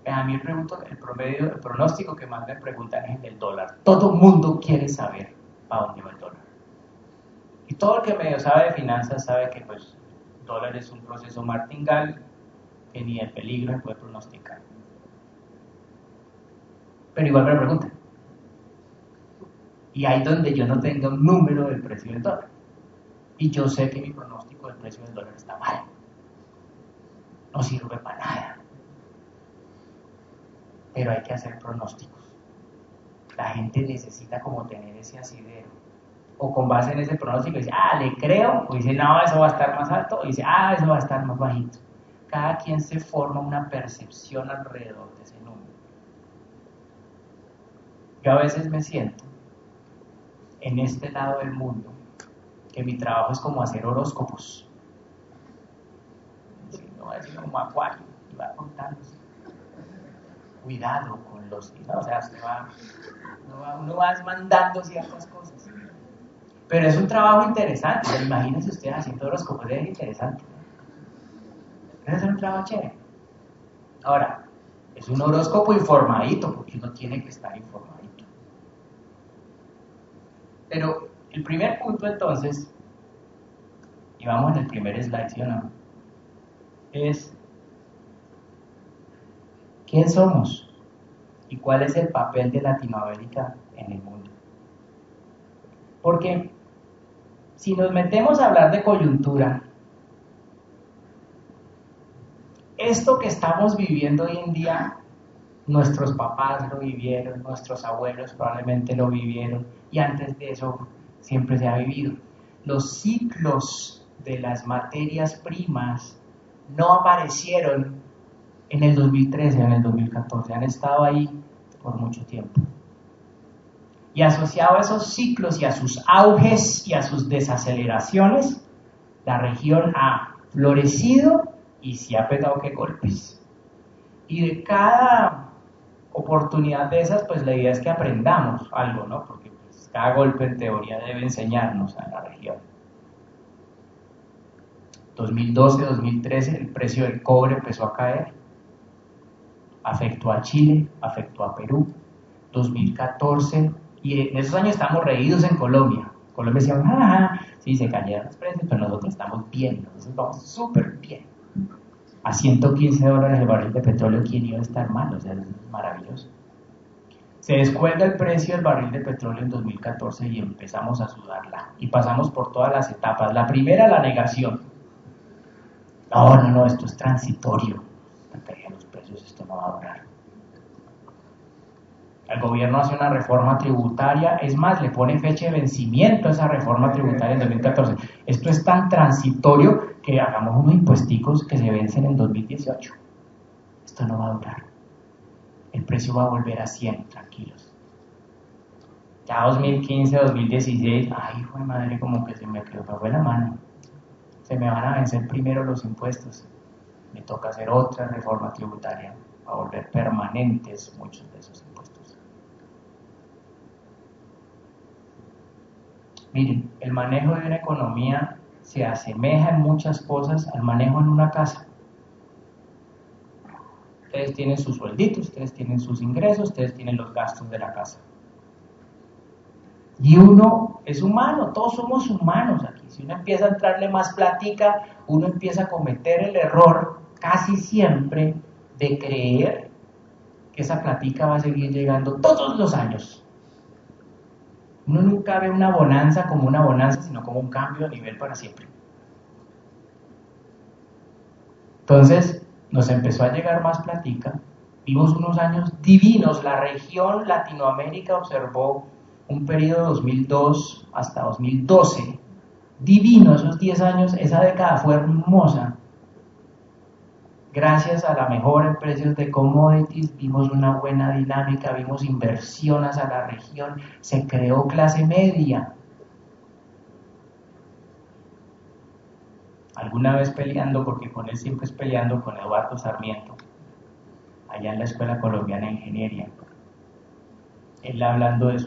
A mí el pronóstico que más me preguntan es el del dólar. Todo el mundo quiere saber a dónde va el dólar. Y todo el que medio sabe de finanzas sabe que pues el dólar es un proceso martingale que ni el peligro se puede pronosticar. Pero igual me lo preguntan. Y ahí donde yo no tengo un número del precio del dólar. Y yo sé que mi pronóstico del precio del dólar está mal. No sirve para nada. Pero hay que hacer pronósticos. La gente necesita como tener ese asidero. O con base en ese pronóstico dice, le creo, o dice, no, eso va a estar más alto, o dice, eso va a estar más bajito. Cada quien se forma una percepción alrededor de ese número. Yo a veces me siento en este lado del mundo que mi trabajo es como hacer horóscopos. No es como acuario, y va contándose. Cuidado con los, ¿no? O sea, uno va mandando ciertas cosas. Pero es un trabajo interesante. Imagínense ustedes haciendo horóscopos, es interesante. Es un trabajo chévere. Ahora, es un horóscopo informadito, porque uno tiene que estar informadito. Pero el primer punto entonces, y vamos en el primer slide, ¿sí o no? Es ¿quién somos? ¿Y cuál es el papel de Latinoamérica en el mundo? Porque si nos metemos a hablar de coyuntura, esto que estamos viviendo hoy en día, nuestros papás lo vivieron, nuestros abuelos probablemente lo vivieron, y antes de eso siempre se ha vivido. Los ciclos de las materias primas no aparecieron en el 2013 o en el 2014, han estado ahí por mucho tiempo. Y asociado a esos ciclos y a sus auges y a sus desaceleraciones, la región ha florecido y se ha pegado que golpes. Y de cada oportunidad de esas, pues la idea es que aprendamos algo, ¿no? Porque pues, cada golpe en teoría debe enseñarnos a la región. 2012, 2013, el precio del cobre empezó a caer. Afectó a Chile, afectó a Perú. 2014, y en esos años estamos reídos en Colombia. Colombia decía, sí, se cayeron los precios, pero nosotros estamos bien, nosotros vamos súper bien. A $115 el barril de petróleo, ¿quién iba a estar mal? O sea, es maravilloso. Se descuelga el precio del barril de petróleo en 2014 y empezamos a sudarla. Y pasamos por todas las etapas. La primera, la negación. No, esto es transitorio. La caída de los precios, esto no va a durar. El gobierno hace una reforma tributaria, es más, le pone fecha de vencimiento a esa reforma tributaria en 2014. Esto es tan transitorio que hagamos unos impuesticos que se vencen en 2018. Esto no va a durar. El precio va a volver a 100, tranquilos. Ya 2015, 2016, ay, hijo de madre, como que se me fue la mano. Se me van a vencer primero los impuestos. Me toca hacer otra reforma tributaria para volver permanentes muchos de esos impuestos. Miren, el manejo de una economía se asemeja en muchas cosas al manejo en una casa. Ustedes tienen sus suelditos, ustedes tienen sus ingresos, ustedes tienen los gastos de la casa. Y uno es humano, todos somos humanos aquí. Si uno empieza a entrarle más plática, uno empieza a cometer el error casi siempre de creer que esa plática va a seguir llegando todos los años. Uno nunca ve una bonanza como una bonanza, sino como un cambio de nivel para siempre. Entonces, nos empezó a llegar más plática, vimos unos años divinos, la región Latinoamérica observó un periodo 2002 hasta 2012, divino, esos 10 años, esa década fue hermosa. Gracias a la mejora en precios de commodities, vimos una buena dinámica, vimos inversiones a la región, se creó clase media. Alguna vez peleando, porque con él siempre es peleando, con Eduardo Sarmiento, allá en la Escuela Colombiana de Ingeniería. Él hablando de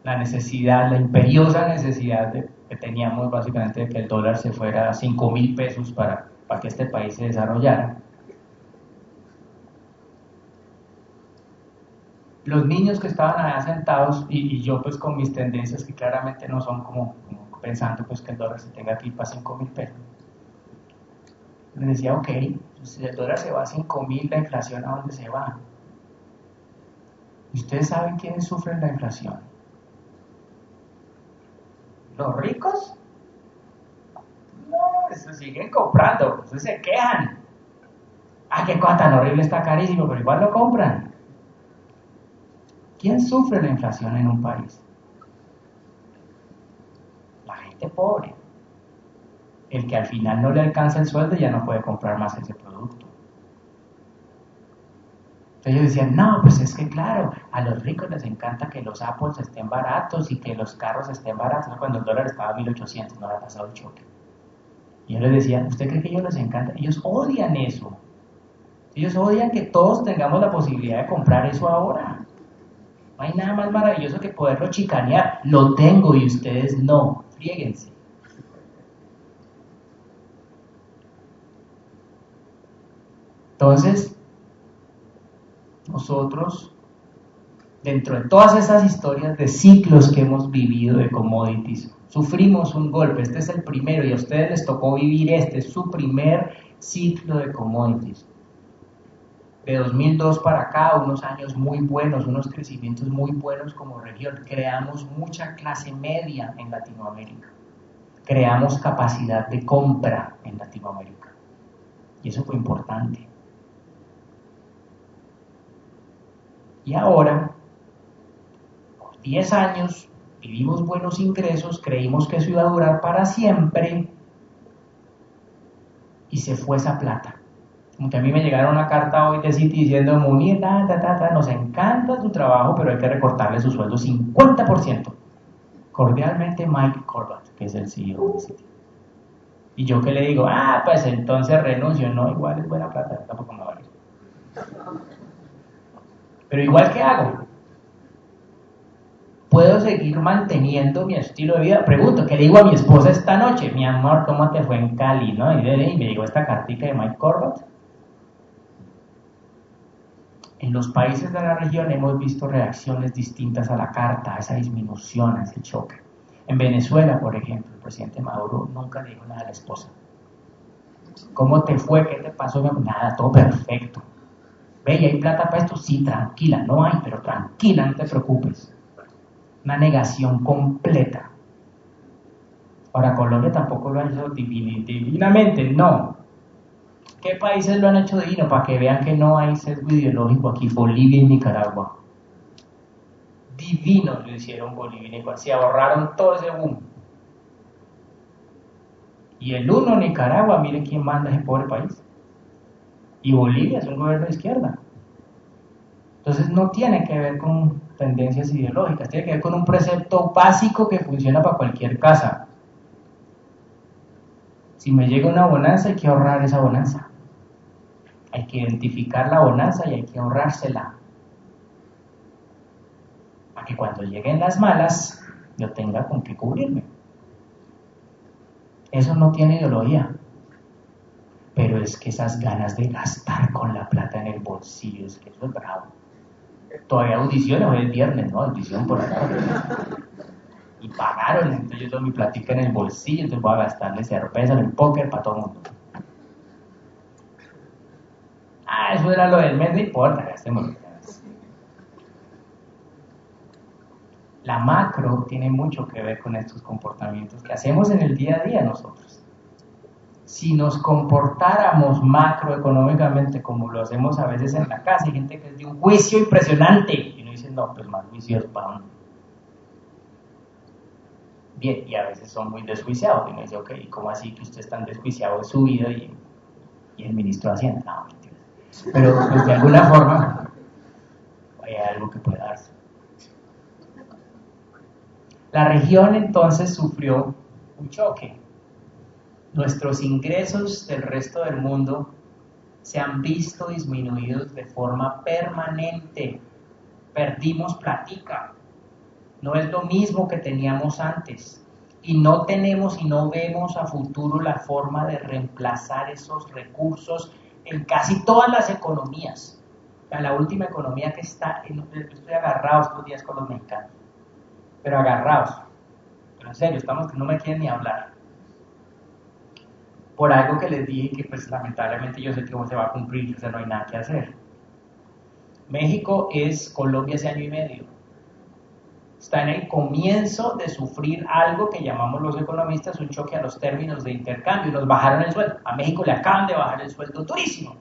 la necesidad, la imperiosa necesidad que teníamos básicamente de que el dólar se fuera a 5.000 pesos para que este país se desarrollara. Los niños que estaban allá sentados, y yo pues con mis tendencias que claramente no son como pensando pues que el dólar se tenga que ir para 5.000 pesos, les decía, ok, pues si el dólar se va a 5.000, la inflación ¿a dónde se va? ¿Y ustedes saben quiénes sufren la inflación? ¿Los ricos? No, eso siguen comprando, eso se quejan. Ah, qué cosa tan horrible, está carísimo, pero igual lo compran. ¿Quién sufre la inflación en un país? La gente pobre. El que al final no le alcanza el sueldo y ya no puede comprar más ese producto. Entonces ellos decían, no, pues es que claro, a los ricos les encanta que los Apples estén baratos y que los carros estén baratos. Cuando el dólar estaba a 1.800, no había pasado el choque. Y yo les decía, ¿usted cree que a ellos les encanta? Ellos odian eso. Ellos odian que todos tengamos la posibilidad de comprar eso ahora. No hay nada más maravilloso que poderlo chicanear. Lo tengo y ustedes no. Fríguense. Entonces, nosotros, dentro de todas esas historias de ciclos que hemos vivido de commodities, sufrimos un golpe. Este es el primero y a ustedes les tocó vivir es su primer ciclo de commodities. De 2002 para acá, unos años muy buenos, unos crecimientos muy buenos como región. Creamos mucha clase media en Latinoamérica. Creamos capacidad de compra en Latinoamérica. Y eso fue importante. Y ahora, por 10 años, vivimos buenos ingresos, creímos que eso iba a durar para siempre, y se fue esa plata. Como que a mí me llegaron una carta hoy de Citi diciendo, Munir, nos encanta su trabajo, pero hay que recortarle su sueldo 50%. Cordialmente, Mike Corbat, que es el CEO de Citi. Y yo que le digo, pues entonces renuncio. No, igual es buena plata, tampoco me vale. Pero igual, ¿qué hago? ¿Puedo seguir manteniendo mi estilo de vida? Pregunto, ¿qué le digo a mi esposa esta noche? Mi amor, ¿cómo te fue en Cali? ¿No? Y me llegó esta cartica de Mike Corbat. En los países de la región hemos visto reacciones distintas a la carta, a esa disminución, a ese choque. En Venezuela, por ejemplo, el presidente Maduro nunca le dijo nada a la esposa. ¿Cómo te fue? ¿Qué te pasó? Nada, todo perfecto. ¿Ve? ¿Y hay plata para esto? Sí, tranquila, no hay, pero tranquila, no te preocupes. Una negación completa. Ahora, Colombia tampoco lo ha hecho divinamente, no. ¿Qué países lo han hecho divino? Para que vean que no hay sesgo ideológico aquí, Bolivia y Nicaragua. divino lo hicieron Bolivia y Nicaragua, se ahorraron todo ese boom. Y el uno, Nicaragua, mire quién manda ese pobre país. Y Bolivia es un gobierno de izquierda. Entonces no tiene que ver con tendencias ideológicas, tiene que ver con un precepto básico que funciona para cualquier casa. Si me llega una bonanza, hay que ahorrar esa bonanza. Hay que identificar la bonanza y hay que ahorrársela. Para que cuando lleguen las malas, yo tenga con qué cubrirme. Eso no tiene ideología. Pero es que esas ganas de gastar con la plata en el bolsillo, es que eso es bravo. Todavía audiciones, hoy es viernes, ¿no? Audición por acá. Y pagaron, entonces yo tengo mi platica en el bolsillo, entonces voy a gastarle cerveza en el póker para todo el mundo. Eso era lo del mes, no importa, gastémoslo. La macro tiene mucho que ver con estos comportamientos que hacemos en el día a día nosotros. Si nos comportáramos macroeconómicamente como lo hacemos a veces en la casa, hay gente que es de un juicio impresionante y uno dice, no, pues más juicios para dónde. Bien, y a veces son muy desjuiciados y uno dice, ok, ¿cómo así que usted es tan desjuiciado de su vida y el ministro de Hacienda? No, mentira. Pero pues de alguna forma hay algo que puede darse. La región entonces sufrió un choque. Nuestros ingresos del resto del mundo se han visto disminuidos de forma permanente. Perdimos platica. No es lo mismo que teníamos antes. Y no tenemos y no vemos a futuro la forma de reemplazar esos recursos en casi todas las economías. La última economía que está, estoy agarrado estos días con los mexicanos, pero agarrados. Pero en serio, estamos que no me quieren ni hablar. Por algo que les dije que pues lamentablemente yo sé que no se va a cumplir, o sea, no hay nada que hacer. México es Colombia hace año y medio. Está en el comienzo de sufrir algo que llamamos los economistas un choque a los términos de intercambio. Nos bajaron el sueldo. A México le acaban de bajar el sueldo durísimo.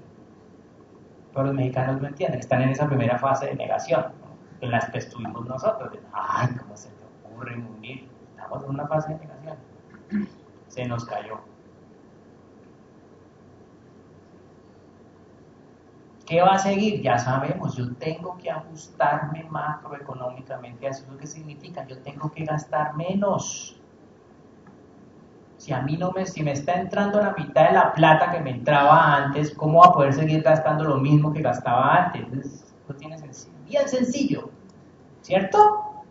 Pero los mexicanos no entienden, están en esa primera fase de negación, ¿no? En las que estuvimos nosotros. Ay, ¿cómo se te ocurre unir? Estamos en una fase de negación. Se nos cayó. ¿Qué va a seguir? Ya sabemos, yo tengo que ajustarme macroeconómicamente a eso. ¿Qué significa? Yo tengo que gastar menos. Si me está entrando la mitad de la plata que me entraba antes, ¿cómo va a poder seguir gastando lo mismo que gastaba antes? Eso tiene bien sencillo, ¿cierto?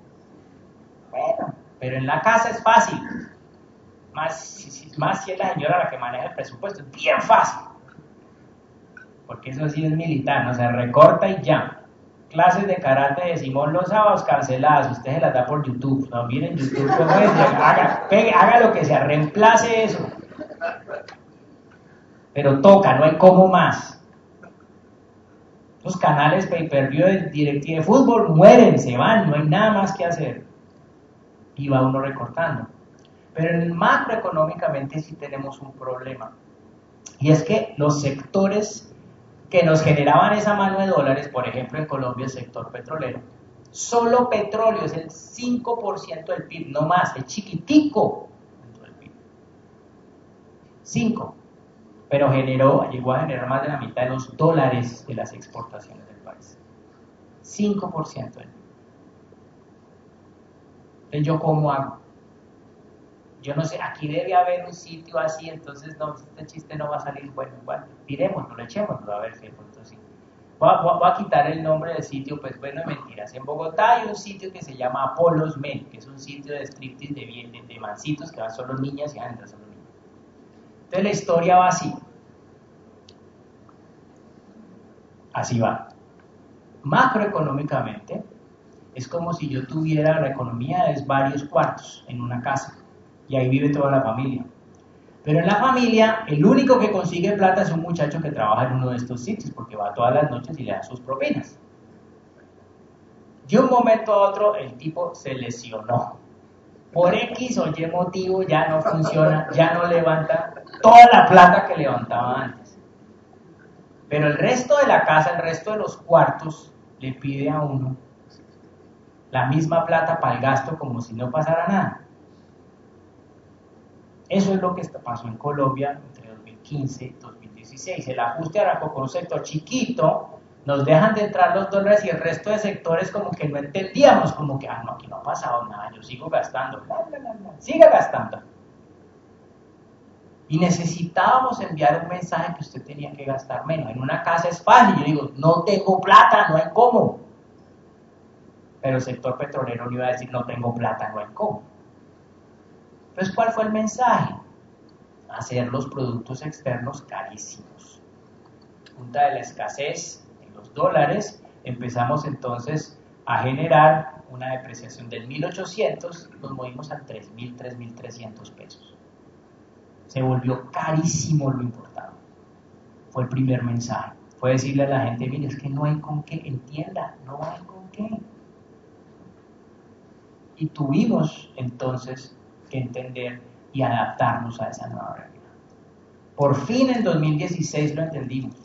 Bueno, pero en la casa es fácil. Más si es la señora la que maneja el presupuesto, es bien fácil. Porque eso sí es militar, no se recorta y ya. Clases de karate de Simón los sábados canceladas, usted se las da por YouTube. No, miren YouTube cómo es, haga lo que sea, reemplace eso. Pero toca, no hay cómo más. Los canales pay-per-view de DirecTV de fútbol mueren, se van, no hay nada más que hacer. Y va uno recortando. Pero en macroeconómicamente sí tenemos un problema. Y es que los sectores que nos generaban esa mano de dólares, por ejemplo en Colombia el sector petrolero, solo petróleo es el 5% del PIB, no más, es chiquitico dentro del PIB. 5%, pero llegó a generar más de la mitad de los dólares de las exportaciones del país. 5% del PIB. Entonces, ¿yo cómo hago? Yo no sé, aquí debe haber un sitio así, entonces no, este chiste no va a salir bueno, igual, tirémoslo, echémoslo, a ver si de pronto sí. Voy a quitar el nombre del sitio, pues bueno, mentiras. En Bogotá hay un sitio que se llama Apolos Men, que es un sitio de striptease de mancitos que van solo niñas y andan solo niñas. Entonces la historia va así. Así va. Macroeconómicamente, es como si yo tuviera la economía de varios cuartos en una casa. Y ahí vive toda la familia. Pero en la familia, el único que consigue plata es un muchacho que trabaja en uno de estos sitios, porque va todas las noches y le da sus propinas. De un momento a otro, el tipo se lesionó. Por X o Y motivo ya no funciona, ya no levanta toda la plata que levantaba antes. Pero el resto de la casa, el resto de los cuartos, le pide a uno la misma plata para el gasto como si no pasara nada. Eso es lo que pasó en Colombia entre 2015 y 2016. El ajuste arrancó con un sector chiquito, nos dejan de entrar los dólares y el resto de sectores como que no entendíamos, como que, no, aquí no ha pasado nada, yo sigo gastando, siga gastando. Y necesitábamos enviar un mensaje que usted tenía que gastar menos. En una casa es fácil, yo digo, no tengo plata, no hay cómo. Pero el sector petrolero no iba a decir, no tengo plata, no hay cómo. Entonces, ¿cuál fue el mensaje? Hacer los productos externos carísimos. Junta de la escasez en los dólares, empezamos entonces a generar una depreciación del 1.800, nos movimos a 3.000, 3.300 pesos. Se volvió carísimo lo importado. Fue el primer mensaje. Fue decirle a la gente, mire, es que no hay con qué, entienda, no hay con qué. Y tuvimos entonces que entender y adaptarnos a esa nueva realidad. Por fin en 2016 lo entendimos.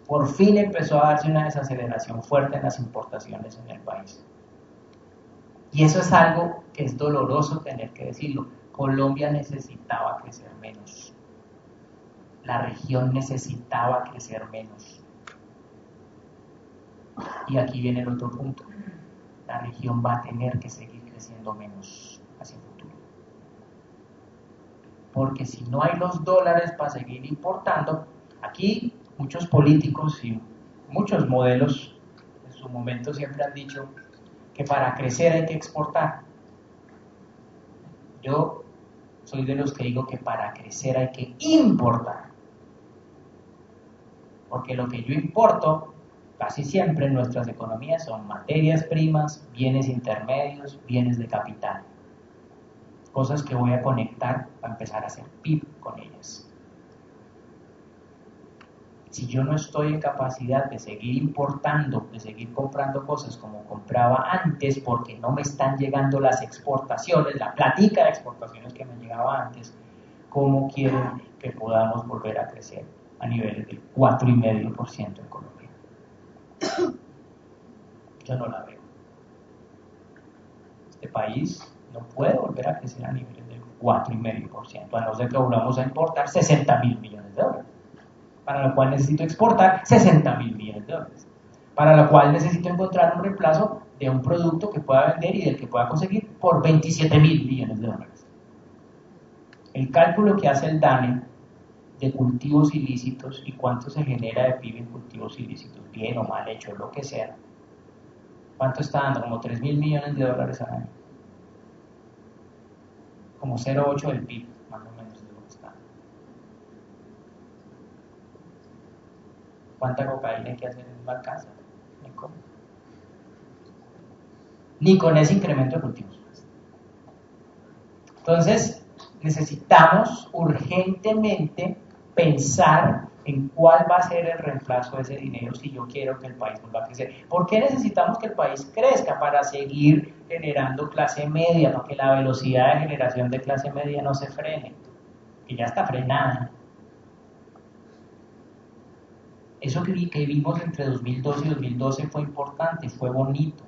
Por fin empezó a darse una desaceleración fuerte en las importaciones en el país. Y eso es algo que es doloroso tener que decirlo. Colombia necesitaba crecer menos. La región necesitaba crecer menos. Y aquí viene el otro punto. La región va a tener que seguir creciendo menos hacia el futuro. Porque si no hay los dólares para seguir importando, aquí muchos políticos y muchos modelos en su momento siempre han dicho que para crecer hay que exportar. Yo soy de los que digo que para crecer hay que importar. Porque lo que yo importo, casi siempre en nuestras economías, son materias primas, bienes intermedios, bienes de capital. Cosas que voy a conectar para empezar a hacer PIB con ellas. Si yo no estoy en capacidad de seguir importando, de seguir comprando cosas como compraba antes, porque no me están llegando las exportaciones, la platica de exportaciones que me llegaba antes, ¿cómo quieren que podamos volver a crecer a niveles del 4,5% en Colombia? Yo no la veo. Este país no puede volver a crecer a niveles del 4,5%, a no ser que volvamos a importar 60.000 millones de dólares. Para lo cual necesito exportar 60.000 millones de dólares, para lo cual necesito encontrar un reemplazo de un producto que pueda vender y del que pueda conseguir por 27.000 millones de dólares. El cálculo que hace el DANE de cultivos ilícitos y cuánto se genera de PIB en cultivos ilícitos, bien o mal hecho, lo que sea, ¿cuánto está dando? Como 3.000 millones de dólares al año. Como 0,8 del PIB, más o menos, de lo que está. ¿Cuánta cocaína hay que hacer en una casa? Ni con ese incremento de cultivos. Entonces, necesitamos urgentemente pensar en cuál va a ser el reemplazo de ese dinero si yo quiero que el país vuelva a crecer. ¿Por qué necesitamos que el país crezca? Para seguir generando clase media, para que la velocidad de generación de clase media no se frene, que ya está frenada. Eso que vimos entre 2012 y 2012 fue importante, fue bonito.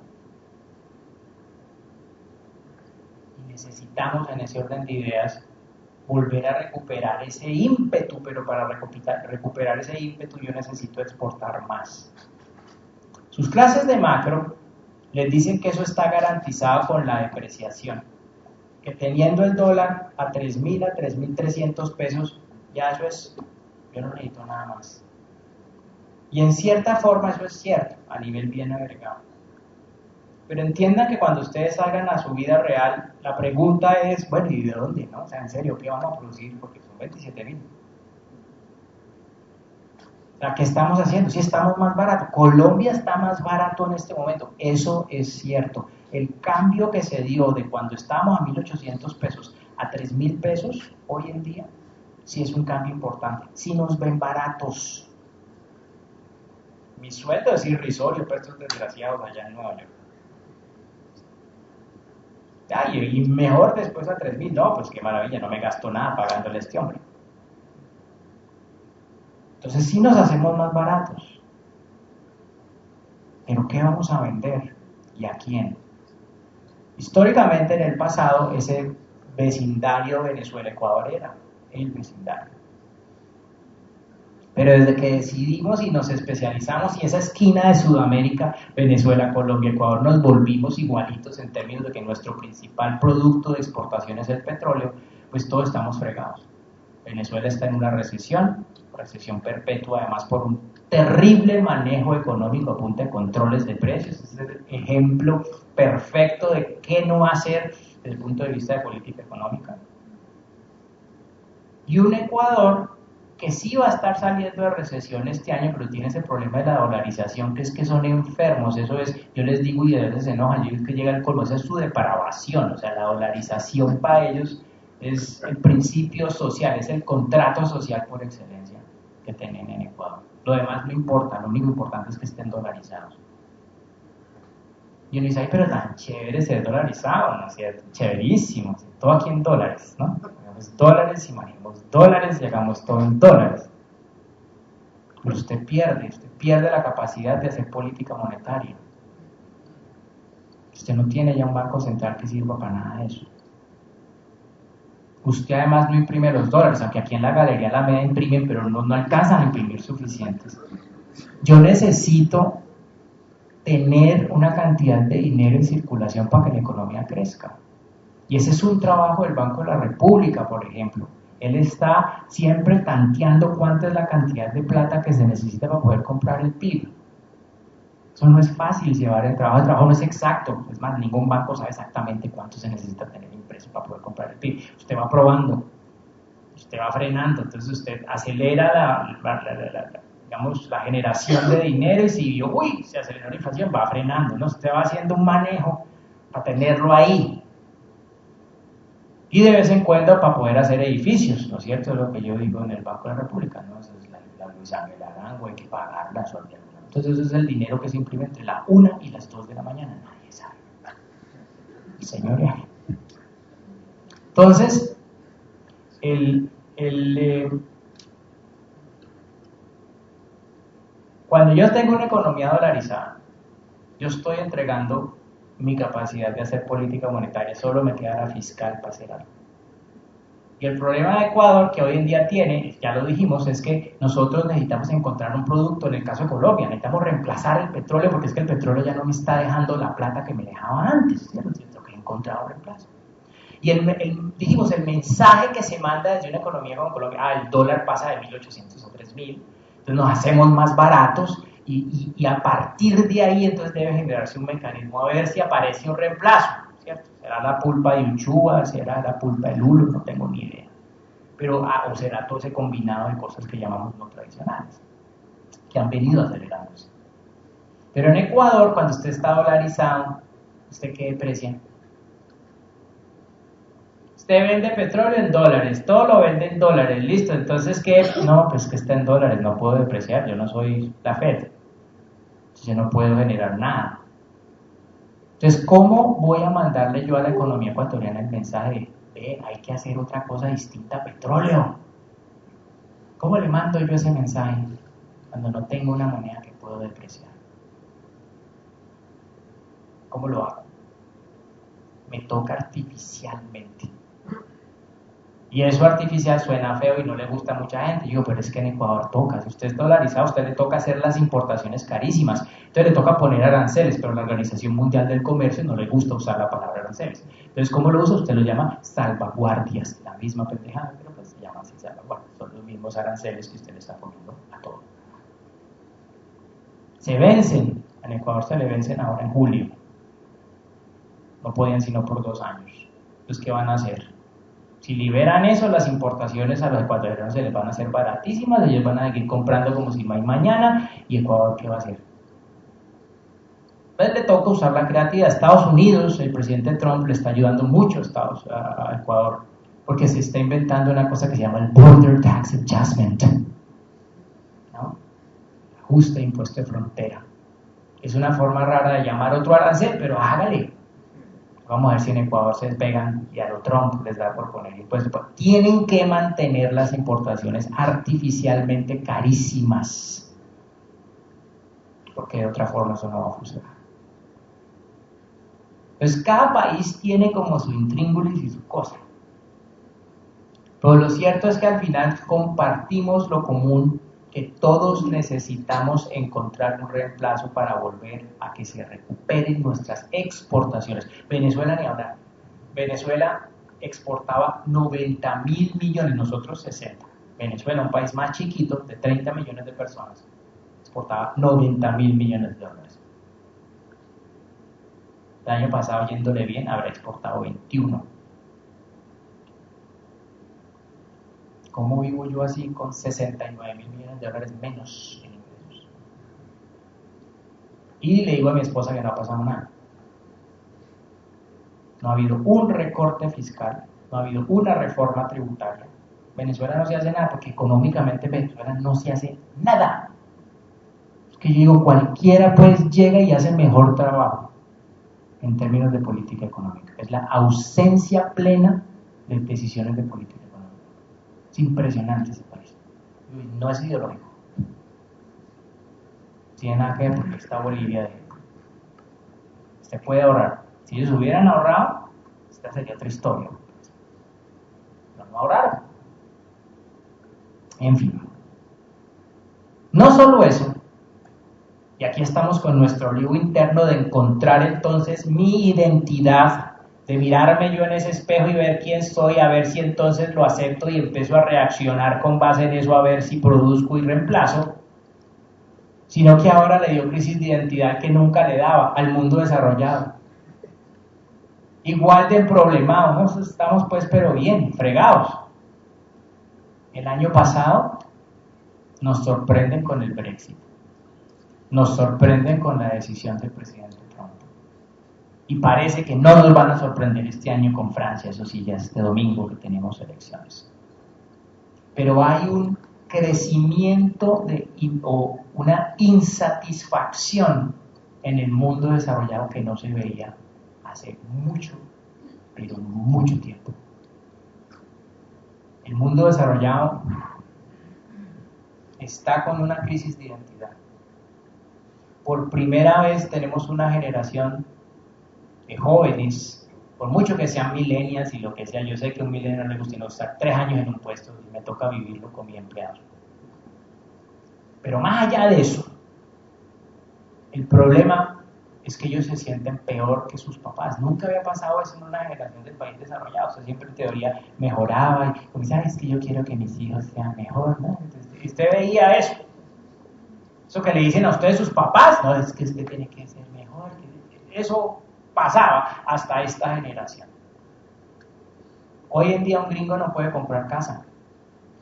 Y necesitamos en ese orden de ideas volver a recuperar ese ímpetu, pero para recuperar ese ímpetu yo necesito exportar más. Sus clases de macro les dicen que eso está garantizado con la depreciación, que teniendo el dólar a 3.000, a 3.300 pesos, ya eso es, yo no necesito nada más. Y en cierta forma eso es cierto, a nivel bien agregado. Pero entiendan que cuando ustedes salgan a su vida real, la pregunta es, bueno, ¿y de dónde? ¿No? O sea, en serio, ¿qué vamos a producir? Porque son 27.000. O sea, ¿qué estamos haciendo? Si estamos más barato. Colombia está más barato en este momento. Eso es cierto. El cambio que se dio de cuando estábamos a 1.800 pesos a 3.000 pesos, hoy en día, sí es un cambio importante. Sí nos ven baratos. Mi sueldo es irrisorio para estos desgraciados allá en Nueva York. Y mejor después a 3.000, no, pues qué maravilla, no me gasto nada pagándole a este hombre. Entonces sí nos hacemos más baratos. Pero ¿qué vamos a vender? ¿Y a quién? Históricamente en el pasado ese vecindario Venezuela-Ecuador era el vecindario. Pero desde que decidimos y nos especializamos y esa esquina de Sudamérica, Venezuela, Colombia, Ecuador, nos volvimos igualitos en términos de que nuestro principal producto de exportación es el petróleo, pues todos estamos fregados. Venezuela está en una recesión perpetua, además por un terrible manejo económico a punta de controles de precios. Ese es el ejemplo perfecto de qué no hacer desde el punto de vista de política económica. Y un Ecuador que sí va a estar saliendo de recesión este año, pero tiene ese problema de la dolarización, que es que son enfermos. Eso es, yo les digo y a veces se enojan, yo digo que llega el colmo, esa es su depravación. O sea, la dolarización para ellos es el principio social, es el contrato social por excelencia que tienen en Ecuador. Lo demás no importa, lo único importante es que estén dolarizados. Y uno dice, ay, pero tan chévere ser dolarizado, ¿no es cierto? Chéverísimo, todo aquí en dólares, ¿no? Pagamos dólares y manejamos dólares y hagamos todo en dólares. Pero usted pierde la capacidad de hacer política monetaria. Usted no tiene ya un banco central que sirva para nada de eso. Usted además no imprime los dólares, aunque aquí en la Galería Alameda imprimen, pero no alcanzan a imprimir suficientes. Yo necesito tener una cantidad de dinero en circulación para que la economía crezca. Y ese es un trabajo del Banco de la República, por ejemplo. Él está siempre tanteando cuánta es la cantidad de plata que se necesita para poder comprar el PIB. Eso no es fácil llevar el trabajo no es exacto. Es más, ningún banco sabe exactamente cuánto se necesita tener impreso para poder comprar el PIB. Usted va probando, usted va frenando, entonces usted acelera la generación de dinero y si vio, uy, se aceleró la inflación, va frenando, ¿no? Usted va haciendo un manejo para tenerlo ahí. Y de vez en cuando para poder hacer edificios, ¿no es cierto? Es lo que yo digo en el Banco de la República, ¿no? Esa es la Luis Ángel Arango, hay que pagarla, entonces ese es el dinero que se imprime entre la 1 y las 2 de la mañana, nadie sabe. Señores. Entonces, cuando yo tengo una economía dolarizada, yo estoy entregando mi capacidad de hacer política monetaria, solo me queda la fiscal para hacer algo. Y el problema de Ecuador que hoy en día tiene, ya lo dijimos, es que nosotros necesitamos encontrar un producto, en el caso de Colombia, necesitamos reemplazar el petróleo porque es que el petróleo ya no me está dejando la plata que me dejaba antes, ¿cierto? Tengo que encontrar un reemplazo. Y dijimos, el mensaje que se manda desde una economía como Colombia, el dólar pasa de 1.800 a 3.000, entonces nos hacemos más baratos y a partir de ahí entonces debe generarse un mecanismo a ver si aparece un reemplazo, ¿cierto? Será la pulpa de Uchuva, será la pulpa de lulo, no tengo ni idea. Pero, o será todo ese combinado de cosas que llamamos no tradicionales, que han venido acelerándose. Pero en Ecuador, cuando usted está dolarizado, ¿usted qué deprecia? Usted vende petróleo en dólares, todo lo vende en dólares, listo, entonces ¿qué? No, pues que está en dólares, no puedo depreciar, yo no soy la Fed, yo no puedo generar nada. Entonces, ¿cómo voy a mandarle yo a la economía ecuatoriana el mensaje de hay que hacer otra cosa distinta a petróleo? ¿Cómo le mando yo ese mensaje cuando no tengo una moneda que puedo depreciar? ¿Cómo lo hago? Me toca artificialmente. Y eso artificial suena feo y no le gusta a mucha gente. Yo digo, pero es que en Ecuador toca. Si usted es dolarizado, a usted le toca hacer las importaciones carísimas. Entonces le toca poner aranceles, pero a la Organización Mundial del Comercio no le gusta usar la palabra aranceles. Entonces, ¿cómo lo usa? Usted lo llama salvaguardias. La misma pendejada, pero pues se llama así salvaguardias. Son los mismos aranceles que usted le está poniendo a todo. Se vencen. En Ecuador se le vencen ahora en julio. No podían sino por 2 años. Entonces, ¿qué van a hacer? Si liberan eso, las importaciones a los ecuatorianos se les van a hacer baratísimas, ellos van a seguir comprando como si no hay mañana, y Ecuador, ¿qué va a hacer? Entonces le toca usar la creatividad. Estados Unidos, el presidente Trump le está ayudando mucho a Ecuador, porque se está inventando una cosa que se llama el Border Tax Adjustment, ¿no? Ajuste de impuesto de frontera. Es una forma rara de llamar otro arancel, pero hágale. Vamos a ver si en Ecuador se despegan y a lo Trump les da por poner impuestos. Tienen que mantener las importaciones artificialmente carísimas, porque de otra forma eso no va a funcionar. Entonces cada país tiene como su intríngulis y su cosa. Pero lo cierto es que al final compartimos lo común, que todos necesitamos encontrar un reemplazo para volver a que se recuperen nuestras exportaciones. Venezuela ni hablar. Venezuela exportaba 90.000 millones, nosotros 60. Venezuela, un país más chiquito, de 30 millones de personas, exportaba 90.000 millones de dólares. El año pasado, yéndole bien, habrá exportado 21. ¿Cómo vivo yo así con 69.000 millones de dólares menos en ingresos? Y le digo a mi esposa que no ha pasado nada. No ha habido un recorte fiscal, no ha habido una reforma tributaria. Venezuela no se hace nada porque económicamente Venezuela no se hace nada. Es que yo digo, cualquiera pues llega y hace mejor trabajo en términos de política económica. Es la ausencia plena de decisiones de política económica. Es impresionante ese país. No es ideológico. Tiene nada que ver porque está Bolivia de... Usted puede ahorrar. Si ellos hubieran ahorrado, esta sería otra historia. Pero no ahorraron. En fin. No solo eso, y aquí estamos con nuestro lío interno de encontrar entonces mi identidad, de mirarme yo en ese espejo y ver quién soy, a ver si entonces lo acepto y empiezo a reaccionar con base en eso, a ver si produzco y reemplazo, sino que ahora le dio crisis de identidad que nunca le daba al mundo desarrollado. Igual de problemados, ¿no? Estamos pues pero bien, fregados. El año pasado nos sorprenden con el Brexit. Nos sorprenden con la decisión del presidente Trump. Y parece que no nos van a sorprender este año con Francia, eso sí, ya este domingo que tenemos elecciones. Pero hay un crecimiento o una insatisfacción en el mundo desarrollado que no se veía hace mucho, pero mucho tiempo. El mundo desarrollado está con una crisis de identidad. Por primera vez tenemos una generación de jóvenes, por mucho que sean millennials y lo que sea, yo sé que a un millennial le gusta estar 3 años en un puesto y me toca vivirlo con mi empleado. Pero más allá de eso, el problema es que ellos se sienten peor que sus papás. Nunca había pasado eso en una generación del país desarrollado. O sea, siempre en teoría mejoraba y como dicen, es que yo quiero que mis hijos sean mejor, ¿no? Entonces, usted veía eso. Eso que le dicen a ustedes sus papás, no, es que usted tiene que ser mejor. Eso pasaba hasta esta generación. Hoy en día un gringo no puede comprar casa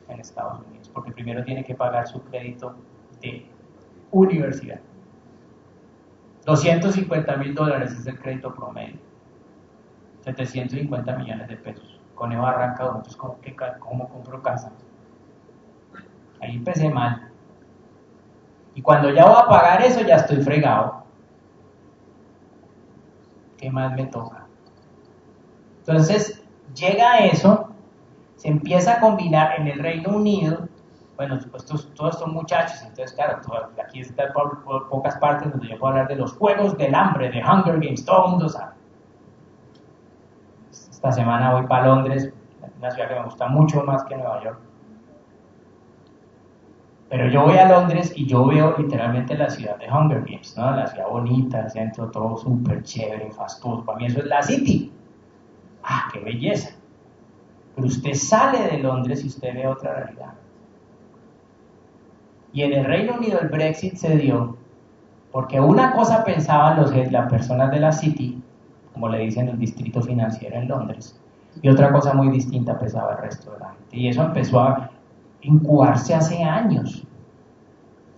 en Estados Unidos porque primero tiene que pagar su crédito de universidad. $250,000 es el crédito promedio. 750 millones de pesos. Con eso arranca uno. Entonces, ¿cómo compro casa? Ahí empecé mal. Y cuando ya voy a pagar eso, ya estoy fregado. ¿Qué más me toca? Entonces, llega eso, se empieza a combinar en el Reino Unido. Bueno, pues todos estos muchachos, entonces claro, aquí están por pocas partes donde yo puedo hablar de los Juegos del Hambre, de Hunger Games, todo el mundo sabe. Esta semana voy para Londres, una ciudad que me gusta mucho más que Nueva York. Pero yo voy a Londres y yo veo literalmente la ciudad de Hunger Games, ¿no? La ciudad bonita, el centro, todo súper chévere, fastuoso. Para mí eso es la City. ¡Ah, qué belleza! Pero usted sale de Londres y usted ve otra realidad. Y en el Reino Unido el Brexit se dio porque una cosa pensaban las personas de la City, como le dicen el distrito financiero en Londres, y otra cosa muy distinta pensaba el resto de la gente. Y eso empezó a incubarse hace años.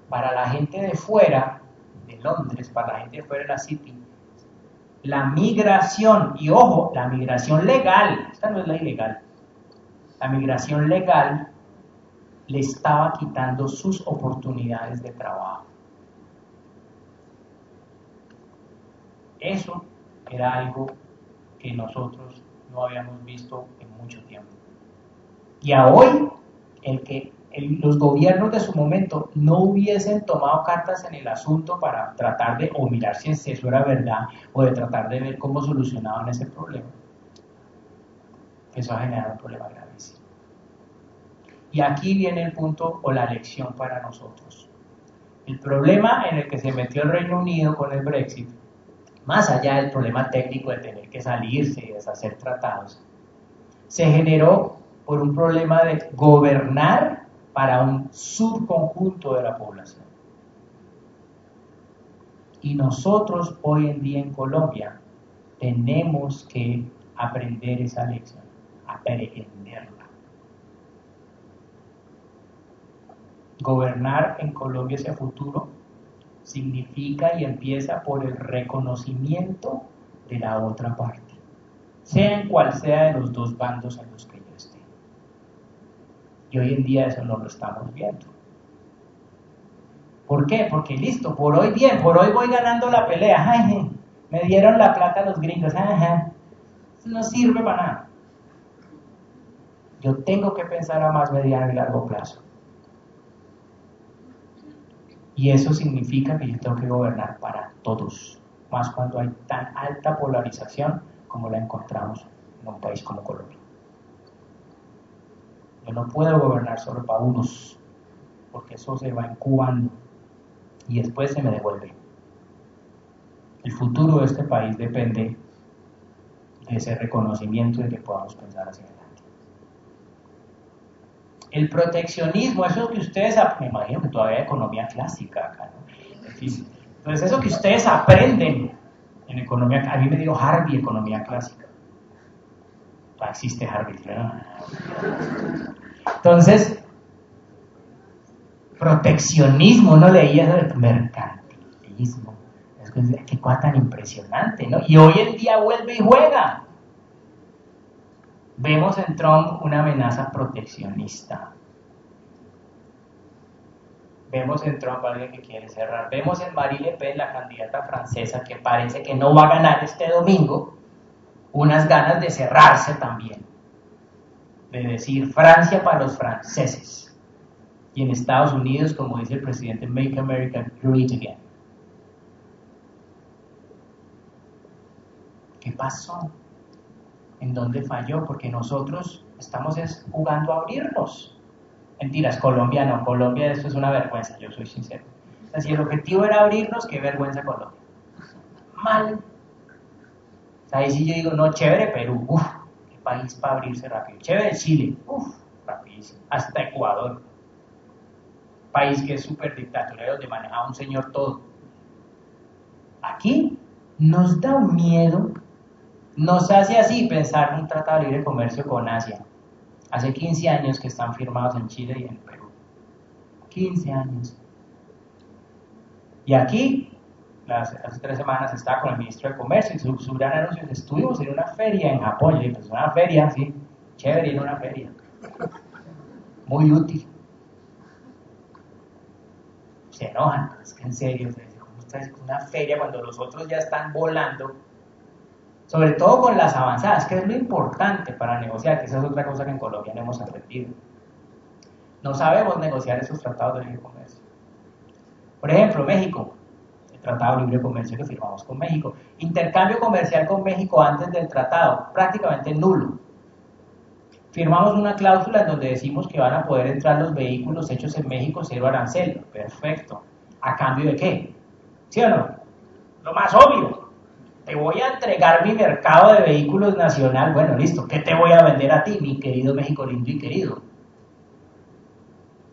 Para la gente de fuera de Londres, para la gente de fuera de la City, la migración, y ojo, la migración legal, esta no es la ilegal, la migración legal le estaba quitando sus oportunidades de trabajo. Eso era algo que nosotros no habíamos visto en mucho tiempo. Y a hoy, el que los gobiernos de su momento no hubiesen tomado cartas en el asunto para tratar de, o mirar si eso era verdad, o de tratar de ver cómo solucionaban ese problema, eso ha generado un problema gravísimo. Y aquí viene el punto o la lección para nosotros. El problema en el que se metió el Reino Unido con el Brexit, más allá del problema técnico de tener que salirse y deshacer tratados, se generó por un problema de gobernar para un subconjunto de la población. Y nosotros hoy en día en Colombia tenemos que aprender esa lección, aprenderla. Gobernar en Colombia hacia futuro significa y empieza por el reconocimiento de la otra parte, sea en cual sea de los dos bandos en los que yo esté. Y hoy en día eso no lo estamos viendo. ¿Por qué? Porque listo, por hoy bien, por hoy voy ganando la pelea. Ay, me dieron la plata los gringos. Ajá. Eso no sirve para nada. Yo tengo que pensar a más mediano y largo plazo. Y eso significa que yo tengo que gobernar para todos, más cuando hay tan alta polarización como la encontramos en un país como Colombia. Yo no puedo gobernar solo para unos, porque eso se va incubando y después se me devuelve. El futuro de este país depende de ese reconocimiento de que podamos pensar hacia adelante. El proteccionismo, eso que ustedes, me imagino que todavía hay economía clásica acá, ¿no? En fin, entonces eso que ustedes aprenden en economía, a mí me dio Harvey economía clásica. No existe Harvey, ¿no? Entonces, proteccionismo, no leía eso de mercantilismo. Qué cosa tan impresionante, ¿no? Y hoy en día vuelve y juega. Vemos en Trump una amenaza proteccionista. Vemos en Trump a alguien que quiere cerrar. Vemos en Marine Le Pen, la candidata francesa, que parece que no va a ganar este domingo, unas ganas de cerrarse también. De decir Francia para los franceses. Y en Estados Unidos, como dice el presidente, Make America Great Again. ¿Qué pasó? ¿En dónde falló? Porque nosotros estamos jugando a abrirnos. Mentiras, Colombia no. Colombia, esto es una vergüenza, yo soy sincero. O sea, si el objetivo era abrirnos, qué vergüenza Colombia. Mal. O sea, ahí sí yo digo, no, chévere Perú, uff, qué país para abrirse rápido. Chévere Chile, uff, rapidísimo. Hasta Ecuador. País que es súper dictatorial, donde maneja un señor todo. Aquí nos da un miedo. Nos hace así pensar en un tratado de libre comercio con Asia. Hace 15 años que están firmados en Chile y en Perú. 15 años. Y aquí, hace 3 semanas, estaba con el ministro de Comercio y su gran anuncio es: estuvimos en una feria en Japón. Y pues una feria, sí, chévere ir a una feria. Muy útil. Se enojan, es que en serio, ¿cómo estás en una feria cuando los otros ya están volando? Sobre todo con las avanzadas, que es lo importante para negociar, que esa es otra cosa que en Colombia no hemos aprendido. No sabemos negociar esos tratados de libre comercio. Por ejemplo, México, el tratado de libre comercio que firmamos con México. Intercambio comercial con México antes del tratado, prácticamente nulo. Firmamos una cláusula en donde decimos que van a poder entrar los vehículos hechos en México 0 arancel. Perfecto. ¿A cambio de qué? ¿Sí o no? Lo más obvio. Te voy a entregar mi mercado de vehículos nacional. Bueno, listo. ¿Qué te voy a vender a ti, mi querido México lindo y querido?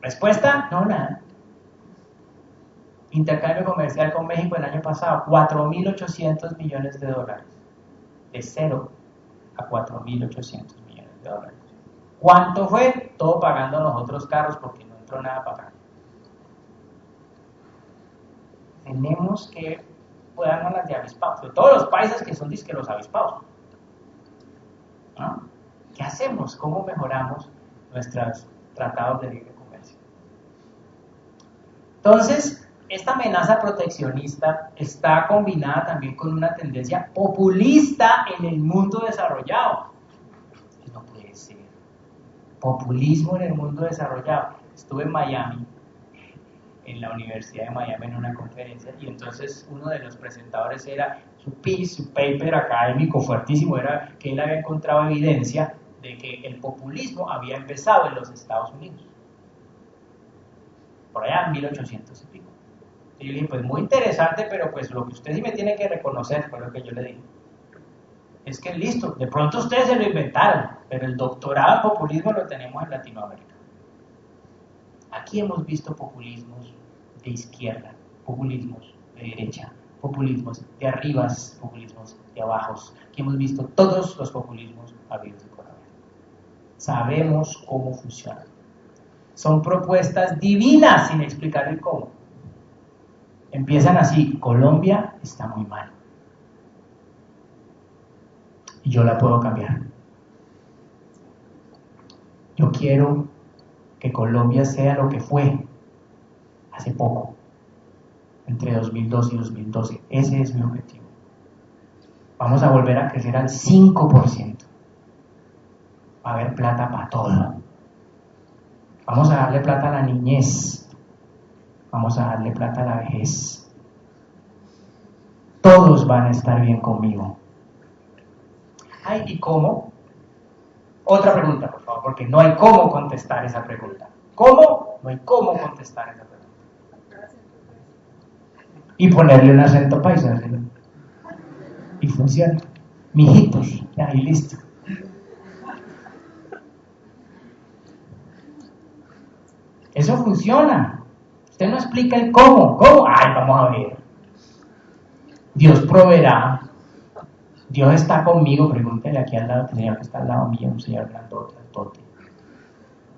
¿Respuesta? No, nada. Intercambio comercial con México el año pasado, $4.800 millones. De 0 a 4.800 millones de dólares. ¿Cuánto fue? Todo pagando nosotros carros porque no entró nada para acá. Tenemos que darnos las de avispados, de todos los países que son disque los avispados. ¿No? ¿Qué hacemos? ¿Cómo mejoramos nuestros tratados de libre comercio? Entonces, esta amenaza proteccionista está combinada también con una tendencia populista en el mundo desarrollado. No puede ser. Populismo en el mundo desarrollado. estuve en Miami, en la Universidad de Miami en una conferencia, y entonces uno de los presentadores era su paper académico fuertísimo, era que él había encontrado evidencia de que el populismo había empezado en los Estados Unidos, por allá en 1800 y pico. Y yo le dije, pues muy interesante, pero pues lo que usted sí me tiene que reconocer, fue lo que yo le dije, es que listo, de pronto ustedes se lo inventaron, pero el doctorado en populismo lo tenemos en Latinoamérica. Aquí hemos visto populismos de izquierda, populismos de derecha, populismos de arribas, populismos de abajos. Aquí hemos visto todos los populismos habidos y por haber. Sabemos cómo funcionan. Son propuestas divinas sin explicar el cómo. Empiezan así: Colombia está muy mal. Y yo la puedo cambiar. Yo quiero que Colombia sea lo que fue hace poco, entre 2002 y 2012. Ese es mi objetivo. Vamos a volver a crecer al 5%. Va a haber plata para todo. Vamos a darle plata a la niñez. Vamos a darle plata a la vejez. Todos van a estar bien conmigo. Ay, ¿y cómo? Otra pregunta, por favor, porque no hay cómo contestar esa pregunta. ¿Cómo? No hay cómo contestar esa pregunta. Y ponerle un acento paisa, ¿sí? Y funciona. Mijitos, ya, y listo. Eso funciona. Usted no explica el cómo. ¿Cómo? Ay, vamos a ver. Dios proveerá. Dios está conmigo. Pregúntele aquí al lado, el señor que está al lado mío, un señor grandote.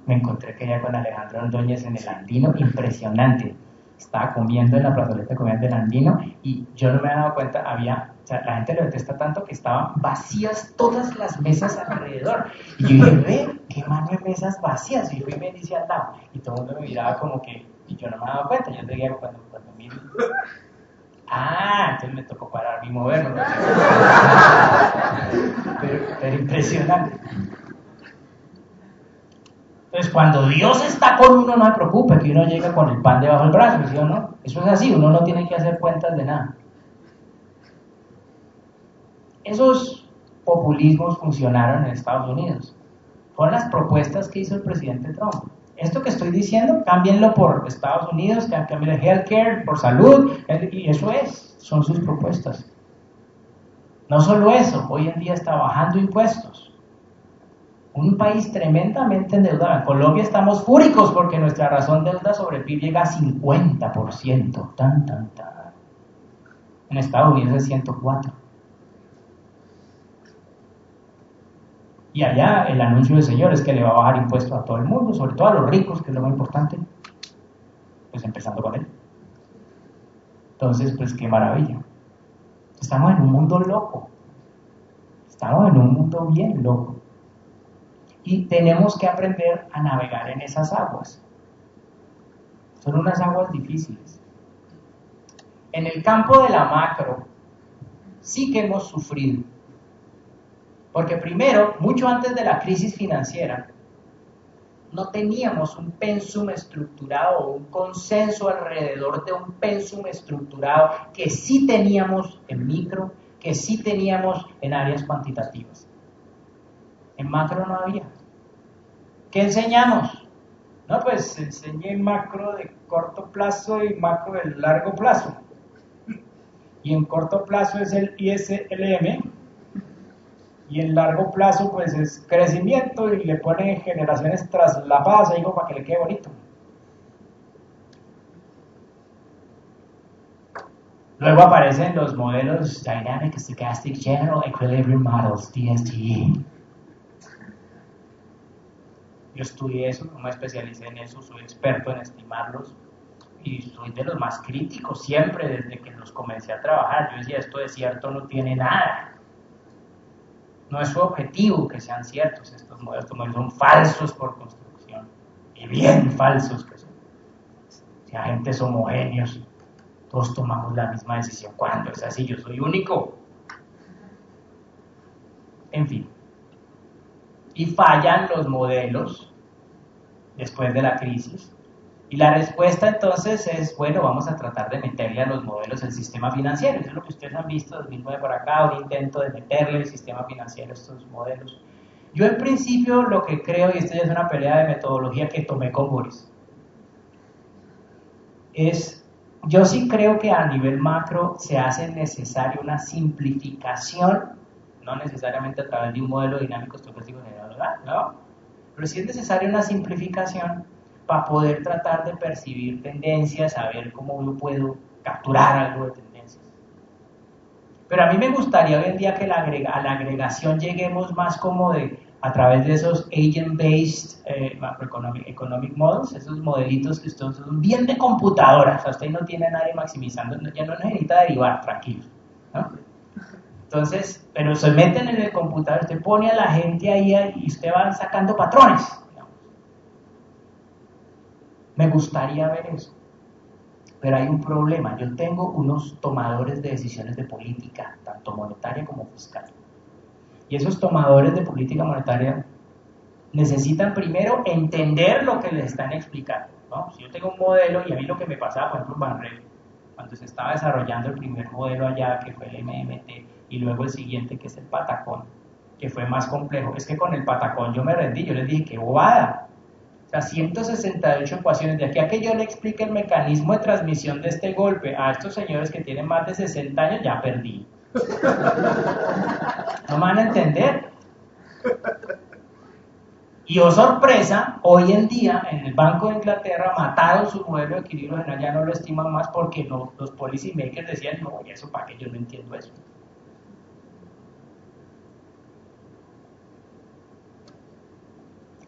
Me encontré que ya con Alejandro Ordóñez en el Andino, impresionante. Estaba comiendo en la plazoleta comiendo del Andino y yo no me había dado cuenta, la gente lo detesta tanto que estaban vacías todas las mesas alrededor. Y yo dije, ve, qué mano de mesas vacías. Y fui y me dice al lado. Y todo el mundo me miraba como que, y yo no me había dado cuenta. Yo llegué cuando miro. Entonces me tocó parar y moverme. Pero impresionante. Entonces, cuando Dios está con uno, no se preocupe que uno llega con el pan debajo del brazo, ¿sí o no? Eso es así, uno no tiene que hacer cuentas de nada. Esos populismos funcionaron en Estados Unidos. Fueron las propuestas que hizo el presidente Trump. Esto que estoy diciendo, cámbienlo por Estados Unidos, cámbienlo el healthcare, por salud, y eso son sus propuestas. No solo eso, hoy en día está bajando impuestos. Un país tremendamente endeudado. En Colombia estamos fúricos porque nuestra razón de deuda sobre PIB llega a 50%. En Estados Unidos es 104%. Y allá el anuncio del Señor es que le va a bajar impuestos a todo el mundo, sobre todo a los ricos, que es lo más importante. Pues empezando con él. Entonces, pues qué maravilla. Estamos en un mundo loco. Estamos en un mundo bien loco. Y tenemos que aprender a navegar en esas aguas. Son unas aguas difíciles. En el campo de la macro, sí que hemos sufrido. Porque primero, mucho antes de la crisis financiera, no teníamos un pensum estructurado o un consenso alrededor de un pensum estructurado que sí teníamos en micro, que sí teníamos en áreas cuantitativas. En macro no había. ¿Qué enseñamos? No, pues enseñé macro de corto plazo y macro de largo plazo. Y en corto plazo es el ISLM, y en largo plazo pues es crecimiento y le ponen generaciones traslapadas ahí como para que le quede bonito. Luego aparecen los modelos Dynamic Stochastic General Equilibrium Models, DSGE. Yo estudié eso, no me especialicé en eso, soy experto en estimarlos y soy de los más críticos siempre desde que los comencé a trabajar. Yo decía, esto de cierto no tiene nada. No es su objetivo que sean ciertos. Estos modelos son falsos por construcción y bien falsos que son. Si agentes homogéneos, todos tomamos la misma decisión. ¿Cuándo es así? Yo soy único. En fin. Y fallan los modelos después de la crisis. Y la respuesta entonces es, bueno, vamos a tratar de meterle a los modelos el sistema financiero. Eso es lo que ustedes han visto 2009 por acá, un intento de meterle el sistema financiero a estos modelos. Yo en principio lo que creo, y esto ya es una pelea de metodología que tomé con Boris, yo sí creo que a nivel macro se hace necesaria una simplificación, no necesariamente a través de un modelo dinámico estocástico general, ¿no? Pero sí es necesaria una simplificación para poder tratar de percibir tendencias, saber cómo yo puedo capturar algo de tendencias. Pero a mí me gustaría hoy en día que a la agregación lleguemos más como a través de esos agent-based macroeconomic models, esos modelitos que ustedes son bien de computadora, o sea, usted no tiene a nadie maximizando, ya no necesita derivar, tranquilo, ¿no? Entonces, pero se meten en el computador, usted pone a la gente ahí y usted va sacando patrones. Me gustaría ver eso, pero hay un problema. Yo tengo unos tomadores de decisiones de política, tanto monetaria como fiscal. Y esos tomadores de política monetaria necesitan primero entender lo que les están explicando, ¿no? Si yo tengo un modelo, y a mí lo que me pasaba, por ejemplo, en Banrel, cuando se estaba desarrollando el primer modelo allá, que fue el MMT, y luego el siguiente, que es el Patacón, que fue más complejo, es que con el Patacón yo me rendí, yo les dije, ¡qué bobada! O sea, 168 ecuaciones, de aquí a que yo le explique el mecanismo de transmisión de este golpe a estos señores que tienen más de 60 años, ya perdí. No me van a entender. Y oh sorpresa, hoy en día en el Banco de Inglaterra mataron su modelo de equilibrio general, ya no lo estiman más porque los policy makers decían, no, ¿y eso para qué? Yo no entiendo eso.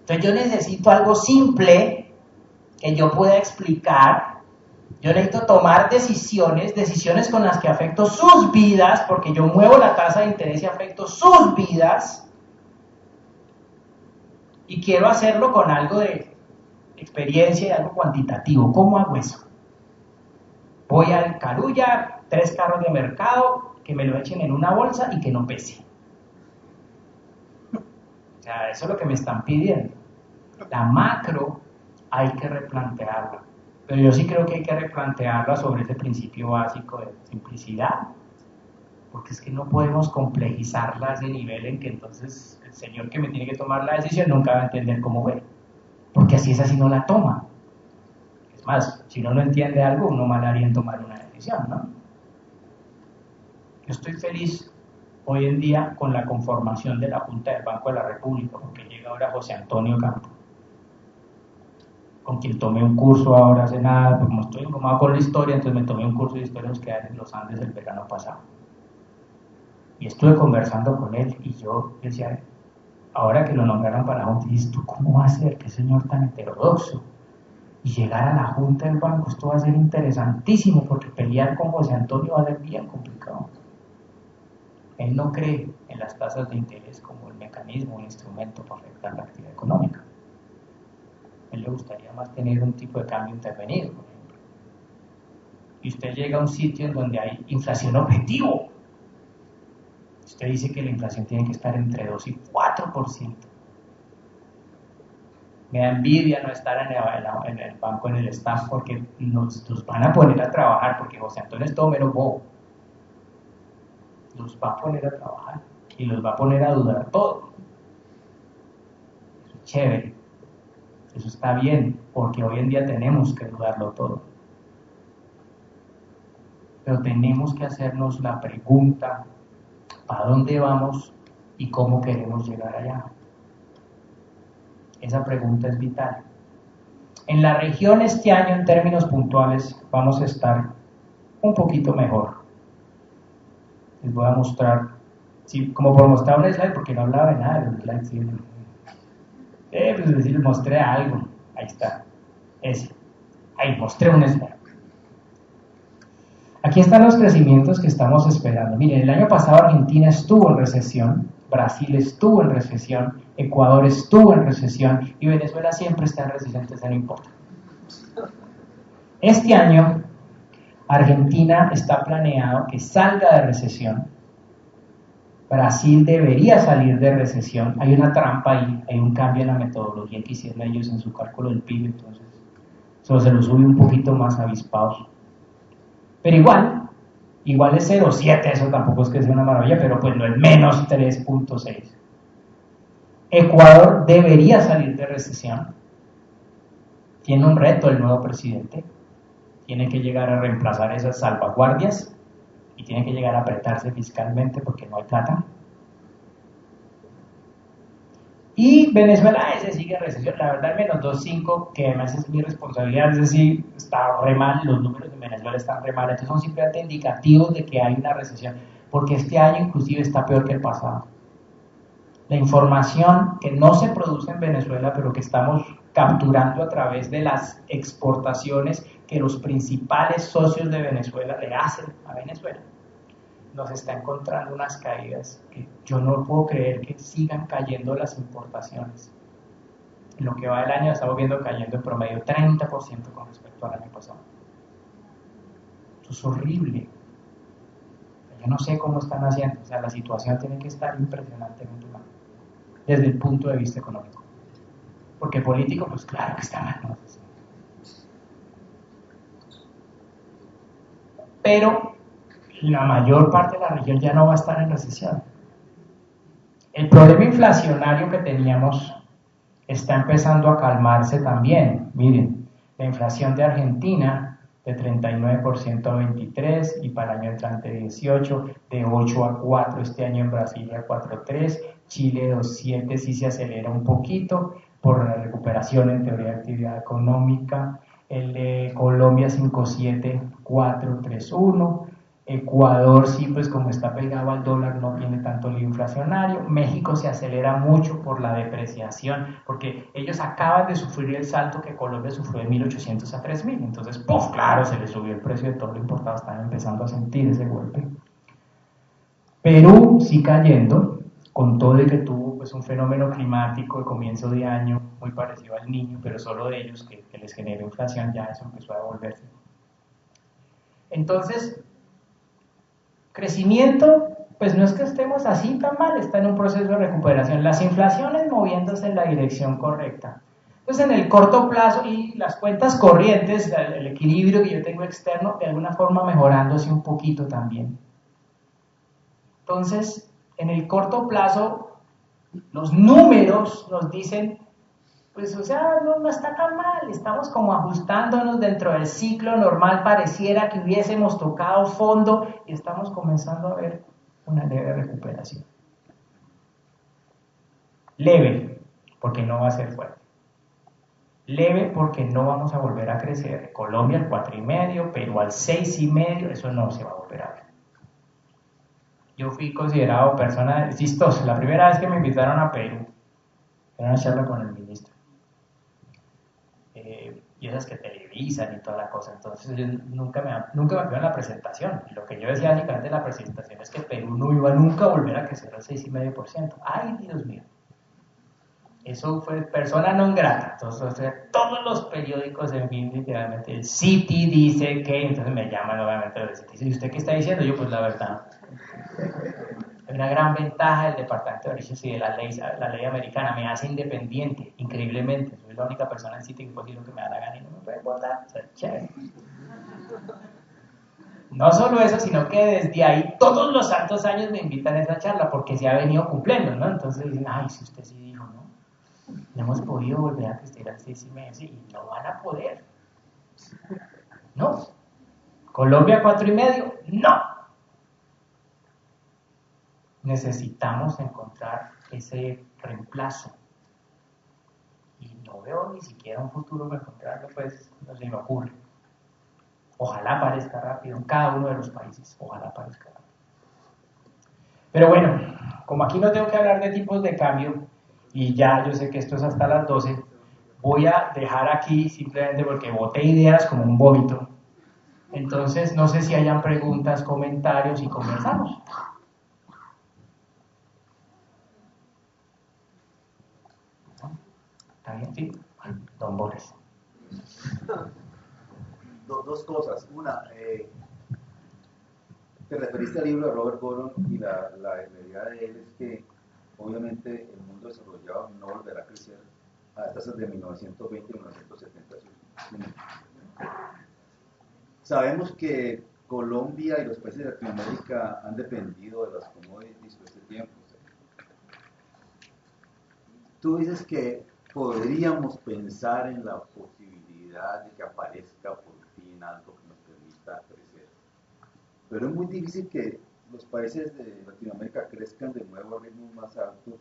Entonces yo necesito algo simple que yo pueda explicar. Yo necesito tomar decisiones con las que afecto sus vidas, porque yo muevo la tasa de interés y afecto sus vidas. Y quiero hacerlo con algo de experiencia y algo cuantitativo. ¿Cómo hago eso? Voy al Carulla, 3 carros de mercado, que me lo echen en una bolsa y que no pese. O sea, eso es lo que me están pidiendo. La macro hay que replantearla. Pero yo sí creo que hay que replantearla sobre ese principio básico de simplicidad. Porque es que no podemos complejizarla a ese nivel en que entonces el señor que me tiene que tomar la decisión nunca va a entender cómo ver. Porque así es, así no la toma. Es más, si uno no entiende algo, uno mal haría en tomar una decisión, ¿no? Yo estoy feliz hoy en día con la conformación de la Junta del Banco de la República, porque llega ahora José Antonio Campo, con quien tomé un curso ahora hace nada, porque como estoy engomado con la historia, entonces me tomé un curso de historia en los Andes el verano pasado. Y estuve conversando con él y yo decía, ahora que lo nombraron para la Junta, dices, ¿tú cómo va a ser? ¿Qué señor tan heterodoxo? Y llegar a la Junta del Banco, esto va a ser interesantísimo, porque pelear con José Antonio va a ser bien complicado. Él no cree en las tasas de interés como el mecanismo, un instrumento para afectar la actividad económica. A él le gustaría más tener un tipo de cambio intervenido, por ejemplo. Y usted llega a un sitio en donde hay inflación objetivo. Usted dice que la inflación tiene que estar entre 2 y 4%. Me da envidia no estar en el banco, en el staff, porque nos van a poner a trabajar, porque José Antonio es todo menos bobo. Los va a poner a trabajar y los va a poner a dudar todo. Eso es chévere. Eso está bien, porque hoy en día tenemos que dudarlo todo. Pero tenemos que hacernos la pregunta, ¿para dónde vamos y cómo queremos llegar allá? Esa pregunta es vital. En la región este año, en términos puntuales, vamos a estar un poquito mejor. Les voy a mostrar, sí, como por mostrar un slide, porque no hablaba de nada de los slides. ¿Sí? Pues decir, mostré algo. Ahí está. Ese. Ahí, mostré un slide. Aquí están los crecimientos que estamos esperando. Miren, el año pasado Argentina estuvo en recesión, Brasil estuvo en recesión, Ecuador estuvo en recesión y Venezuela siempre está en recesión, entonces no importa. Este año Argentina está planeado que salga de recesión, Brasil debería salir de recesión. Hay una trampa ahí, hay un cambio en la metodología que hicieron ellos en su cálculo del PIB, entonces solo se lo sube un poquito más avispados. Pero igual es 0,7, eso tampoco es que sea una maravilla, pero pues no es menos 3,6. Ecuador debería salir de recesión. Tiene un reto el nuevo presidente. Tiene que llegar a reemplazar esas salvaguardias y tiene que llegar a apretarse fiscalmente porque no hay plata. Y Venezuela, ese sigue en recesión, la verdad, menos 2,5, que además es mi responsabilidad, es decir, está re mal, los números de Venezuela están re mal, entonces son simplemente indicativos de que hay una recesión, porque este año inclusive está peor que el pasado. La información que no se produce en Venezuela, pero que estamos capturando a través de las exportaciones que los principales socios de Venezuela le hacen a Venezuela, nos está encontrando unas caídas que yo no puedo creer que sigan cayendo las importaciones. En lo que va del año estamos viendo cayendo en promedio 30% con respecto al año pasado. Esto es horrible. Yo no sé cómo están haciendo, o sea, la situación tiene que estar impresionantemente mal, desde el punto de vista económico. Porque político, pues claro que está mal, ¿no? Pero la mayor parte de la región ya no va a estar en recesión. El problema inflacionario que teníamos está empezando a calmarse también. Miren, la inflación de Argentina de 39% a 23% y para el año entrante 18%, de 8 a 4% este año en Brasilia 4,3%, Chile 2,7%, sí se acelera un poquito por la recuperación en teoría de actividad económica, el de Colombia 5,7%, 4%, 3,1%, Ecuador sí, pues como está pegado al dólar no tiene tanto lío inflacionario. México se acelera mucho por la depreciación, porque ellos acaban de sufrir el salto que Colombia sufrió de 1.800 a 3.000, entonces, ¡puf!, claro, se les subió el precio de todo lo importado, están empezando a sentir ese golpe. Perú sí cayendo, con todo de que tuvo pues un fenómeno climático de comienzo de año muy parecido al Niño, pero solo de ellos que les generó inflación, ya eso empezó a devolverse. Entonces, crecimiento, pues no es que estemos así tan mal, está en un proceso de recuperación. Las inflaciones moviéndose en la dirección correcta. Entonces, en el corto plazo y las cuentas corrientes, el equilibrio que yo tengo externo, de alguna forma mejorándose un poquito también. Entonces, en el corto plazo, los números nos dicen, pues, o sea, no está tan mal, estamos como ajustándonos dentro del ciclo normal, pareciera que hubiésemos tocado fondo y estamos comenzando a ver una leve recuperación. Leve, porque no va a ser fuerte. Leve porque no vamos a volver a crecer. Colombia al 4,5, Perú al 6,5, eso no se va a volver a ver. Yo fui considerado persona chistosa. La primera vez que me invitaron a Perú, era una charla con el ministro. Y esas que televisan y toda la cosa, entonces yo nunca me fui a la presentación, y lo que yo decía básicamente en la presentación es que Perú no iba nunca a volver a crecer al 6,5%, ¡ay, Dios mío! Eso fue persona non grata, entonces, o sea, todos los periódicos en fin, literalmente, el City dice que, entonces me llaman obviamente del City, ¿y usted qué está diciendo? Yo, pues la verdad, hay una gran ventaja del Departamento de Derechos y de la ley americana, me hace independiente, increíblemente. Soy la única persona en sitio que puede decir lo que me da la gana y no me puede votar. O sea, chévere. No solo eso, sino que desde ahí todos los santos años me invitan a esa charla porque se ha venido cumpliendo, ¿no? Entonces dicen, ay, si usted sí dijo, ¿no? No hemos podido volver a crecer al 6,5 y no van a poder. No. Colombia 4,5, no. Necesitamos encontrar ese reemplazo y no veo ni siquiera un futuro para encontrarlo, pues no se me ocurre. Ojalá parezca rápido en cada uno de los países, ojalá parezca rápido. Pero bueno, como aquí no tengo que hablar de tipos de cambio y ya yo sé que esto es hasta las 12, voy a dejar aquí simplemente porque boté ideas como un vómito. Entonces no sé si hayan preguntas, comentarios y conversamos. ¿Está bien? Sí. Don Boris. Dos cosas. Una, te referiste al libro de Robert Boron y la idea de él es que obviamente el mundo desarrollado no volverá a crecer a tasas de 1920 y 1970. Sabemos que Colombia y los países de Latinoamérica han dependido de las commodities todo este tiempo. Tú dices que podríamos pensar en la posibilidad de que aparezca por fin algo que nos permita crecer, pero es muy difícil que los países de Latinoamérica crezcan de nuevo a ritmos más altos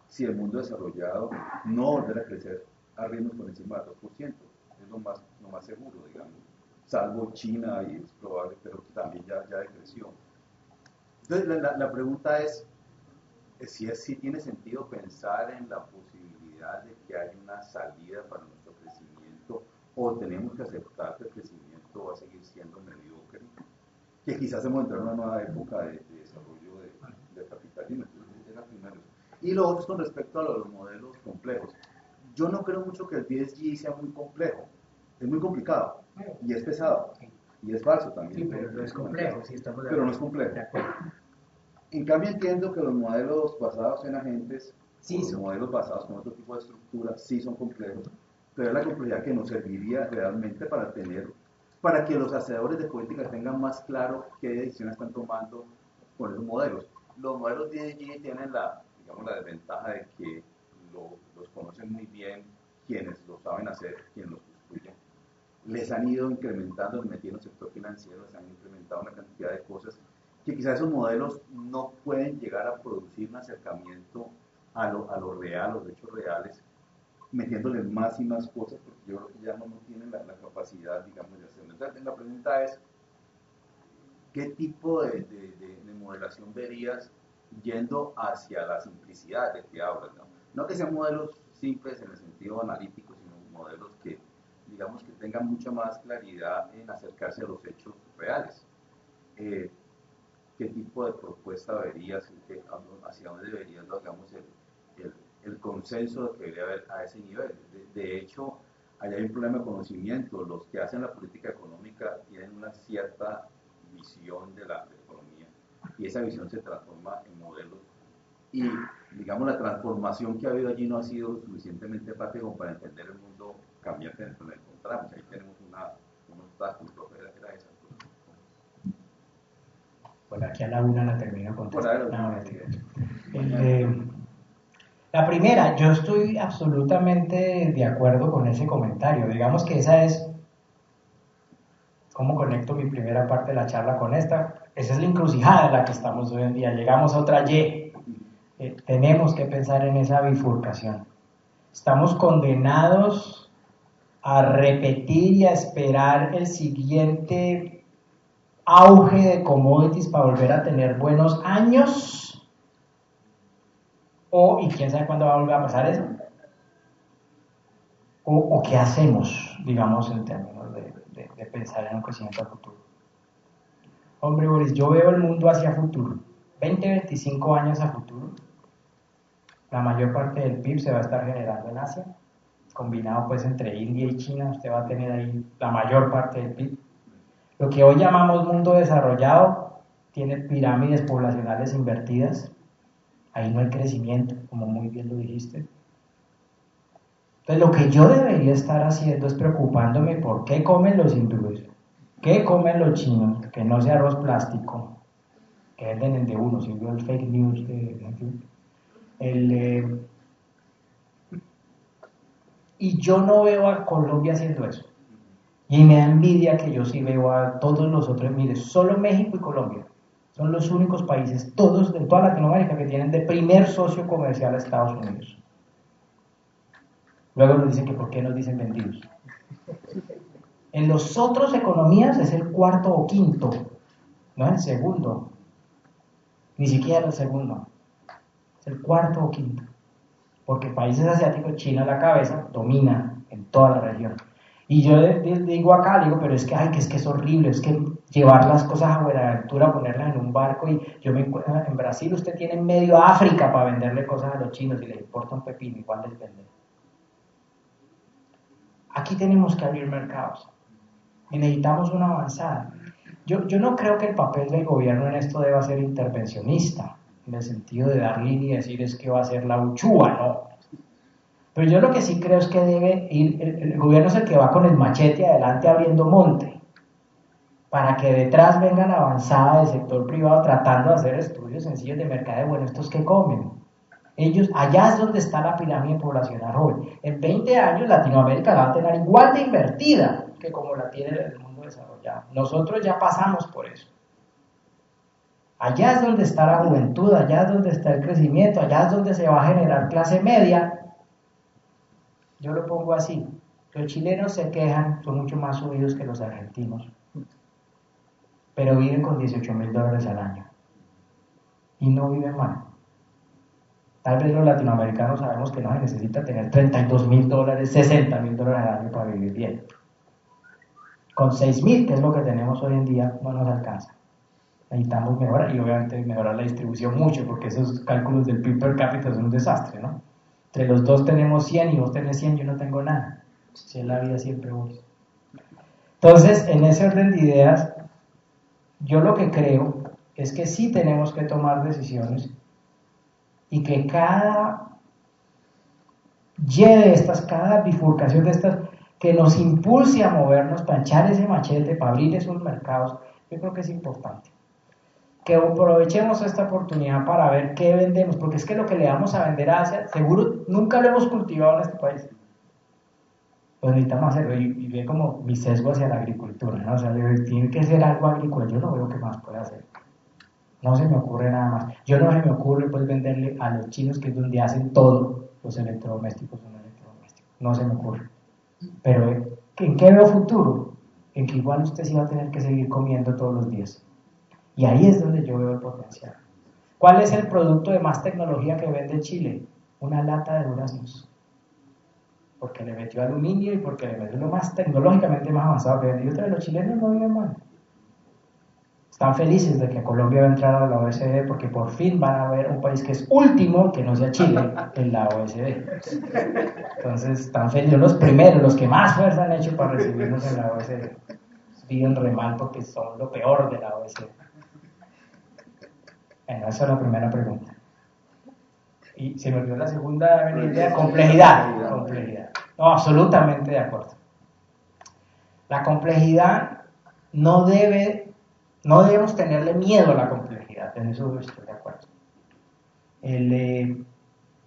si el mundo desarrollado no volverá a crecer a ritmos por encima del 2%. Es lo más seguro, digamos, salvo China, y es probable, pero que también ya decreció. Entonces la pregunta es si tiene sentido pensar en la posibilidad de que haya una salida para nuestro crecimiento, o tenemos que aceptar que el crecimiento va a seguir siendo mediocre, que quizás hemos entrado en una nueva época de desarrollo del capitalismo. Entonces, era primero. Y lo otro es con respecto a los modelos complejos. Yo no creo mucho que el ESG sea muy complejo, es muy complicado y es pesado y es falso también. Sí, pero no es complejo, sí, estamos de pero no acuerdo. es complejo. De acuerdo. En cambio entiendo que los modelos basados en agentes, Sí, los modelos basados con otro tipo de estructura, sí son complejos, pero es la complejidad que nos serviría realmente para que los hacedores de política tengan más claro qué decisiones están tomando con esos modelos. Los modelos de ESG tienen la desventaja de que los conocen muy bien quienes lo saben hacer, quienes los construyen. Les han ido incrementando, metiendo en el sector financiero, les han incrementado una cantidad de cosas que quizás esos modelos no pueden llegar a producir un acercamiento a lo real, los hechos reales, metiéndole más y más cosas, porque yo creo que ya no tienen la capacidad, digamos, de hacerlo. Entonces, la pregunta es, ¿qué tipo de modelación verías yendo hacia la simplicidad de que hablas? No que sean modelos simples en el sentido analítico, sino modelos que, digamos, que tengan mucha más claridad en acercarse a los hechos reales. ¿Qué tipo de propuesta verías, hacia dónde debería, digamos, el consenso que debería haber a ese nivel? De hecho, allá hay un problema de conocimiento. Los que hacen la política económica tienen una cierta visión de la economía, y esa visión se transforma en modelos, y digamos la transformación que ha habido allí no ha sido lo suficientemente fácil como para entender el mundo cambiante en el que nos encontramos. Ahí tenemos un obstáculo, era esa. Bueno, aquí a la una la termino Por contestando. ahí La primera, yo estoy absolutamente de acuerdo con ese comentario. Digamos que esa es, ¿cómo conecto mi primera parte de la charla con esta? Esa es la encrucijada en la que estamos hoy en día. Llegamos a otra Y. Tenemos que pensar en esa bifurcación. Estamos condenados a repetir y a esperar el siguiente auge de commodities para volver a tener buenos años. Y quién sabe cuándo va a volver a pasar eso. O qué hacemos, digamos, en términos de pensar en un crecimiento a futuro. Hombre, Boris, yo veo el mundo hacia futuro. 20, 25 años a futuro. La mayor parte del PIB se va a estar generando en Asia. Combinado pues entre India y China, usted va a tener ahí la mayor parte del PIB. Lo que hoy llamamos mundo desarrollado tiene pirámides poblacionales invertidas. Ahí no hay crecimiento, como muy bien lo dijiste. Entonces, lo que yo debería estar haciendo es preocupándome por qué comen los hindúes, qué comen los chinos, que no sea arroz plástico, que venden el de uno, si vio el fake news y yo no veo a Colombia haciendo eso. Y me da envidia que yo sí veo a todos los otros. Mire, solo México y Colombia son los únicos países, todos en toda Latinoamérica, que tienen de primer socio comercial a Estados Unidos. Luego nos dicen que por qué nos dicen vendidos. En los otros economías es el cuarto o quinto, no es el segundo, ni siquiera el segundo, es el cuarto o quinto, porque países asiáticos, China a la cabeza, domina en toda la región. Y yo digo acá, pero es que es horrible, es que llevar las cosas a Buenaventura, ponerlas en un barco, y yo me encuentro, en Brasil usted tiene medio África para venderle cosas a los chinos y le importa un pepino, igual les venden. Aquí tenemos que abrir mercados y necesitamos una avanzada. Yo no creo que el papel del gobierno en esto deba ser intervencionista, en el sentido de dar línea y decir es que va a ser la uchúa, no. Pero yo lo que sí creo es que debe ir, el gobierno es el que va con el machete adelante abriendo monte, para que detrás venga la avanzada del sector privado tratando de hacer estudios sencillos de mercado. Bueno, ¿estos qué comen? Ellos, allá es donde está la pirámide poblacional joven. En 20 años Latinoamérica la va a tener igual de invertida que como la tiene el mundo desarrollado. Nosotros ya pasamos por eso. Allá es donde está la juventud, allá es donde está el crecimiento, allá es donde se va a generar clase media. Yo lo pongo así: los chilenos se quejan, son mucho más subidos que los argentinos, pero viven con $18.000 al año y no viven mal. Tal vez los latinoamericanos sabemos que no se necesita tener $32.000, $60.000 al año para vivir bien. Con 6.000, que es lo que tenemos hoy en día, no nos alcanza. Necesitamos mejorar, y obviamente mejorar la distribución mucho, porque esos cálculos del PIB per cápita son un desastre, ¿no? Entre los dos tenemos 100 y vos tenés 100, yo no tengo nada. Si es la vida siempre vos. Entonces, en ese orden de ideas, yo lo que creo es que sí tenemos que tomar decisiones y que cada Y de estas, cada bifurcación de estas, que nos impulse a movernos para echar ese machete, para abrir esos mercados, yo creo que es importante. Que aprovechemos esta oportunidad para ver qué vendemos, porque es que lo que le vamos a vender a Asia, seguro nunca lo hemos cultivado en este país. Pues necesitamos hacerlo, y ve como mi sesgo hacia la agricultura, ¿no? O sea, tiene que ser algo agrícola, yo no veo qué más puede hacer. No se me ocurre nada más. Yo no se me ocurre pues venderle a los chinos, que es donde hacen todo, los electrodomésticos son electrodomésticos. No se me ocurre. Pero ¿en qué veo futuro? En que igual usted sí va a tener que seguir comiendo todos los días. Y ahí es donde yo veo el potencial. ¿Cuál es el producto de más tecnología que vende Chile? Una lata de duraznos. Porque le metió aluminio y porque le metió lo más tecnológicamente más avanzado que vende. Y otra vez, los chilenos no viven mal. Están felices de que Colombia va a entrar a la OECD, porque por fin van a ver un país que es último, que no sea Chile, en la OECD. Entonces están felices, los primeros, los que más fuerza han hecho para recibirnos en la OECD. Viven re mal porque son lo peor de la OECD. Bueno, esa es la primera pregunta. Y se me olvidó la segunda idea: complejidad. Complejidad. No, absolutamente de acuerdo. La complejidad no debemos tenerle miedo a la complejidad, en eso estoy de acuerdo.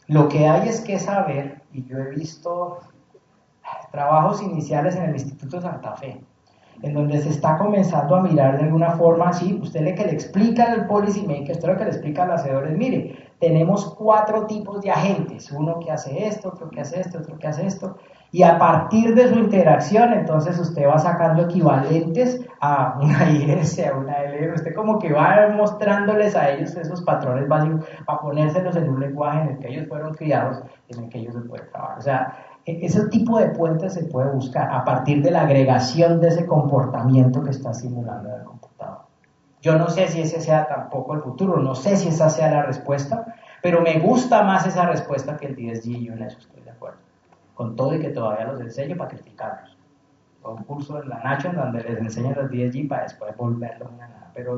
Lo que hay es que saber, y yo he visto trabajos iniciales en el Instituto Santa Fe, en donde se está comenzando a mirar de alguna forma así. Usted que le explica al policy maker, usted lo que le explica al hacedor es: mire, tenemos 4 tipos de agentes, uno que hace esto, otro que hace esto, otro que hace esto, y a partir de su interacción, entonces usted va sacando equivalentes a una IS, a una LR, usted como que va mostrándoles a ellos esos patrones básicos para ponérselos en un lenguaje en el que ellos fueron criados, en el que ellos se pueden trabajar. O sea, ese tipo de puentes se puede buscar a partir de la agregación de ese comportamiento que está simulando en el computador. Yo no sé si ese sea tampoco el futuro, no sé si esa sea la respuesta, pero me gusta más esa respuesta que el 10G, yo en eso estoy de acuerdo. Con todo y que todavía los enseño para criticarlos. Un curso en la Nacho en donde les enseñan los 10G para después volverlos a nada. Pero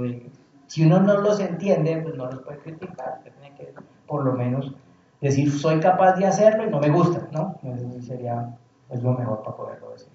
si uno no los entiende, pues no los puede criticar. Usted tiene que, por lo menos, decir: soy capaz de hacerlo y no me gusta, ¿no? Eso sería lo mejor para poderlo decir.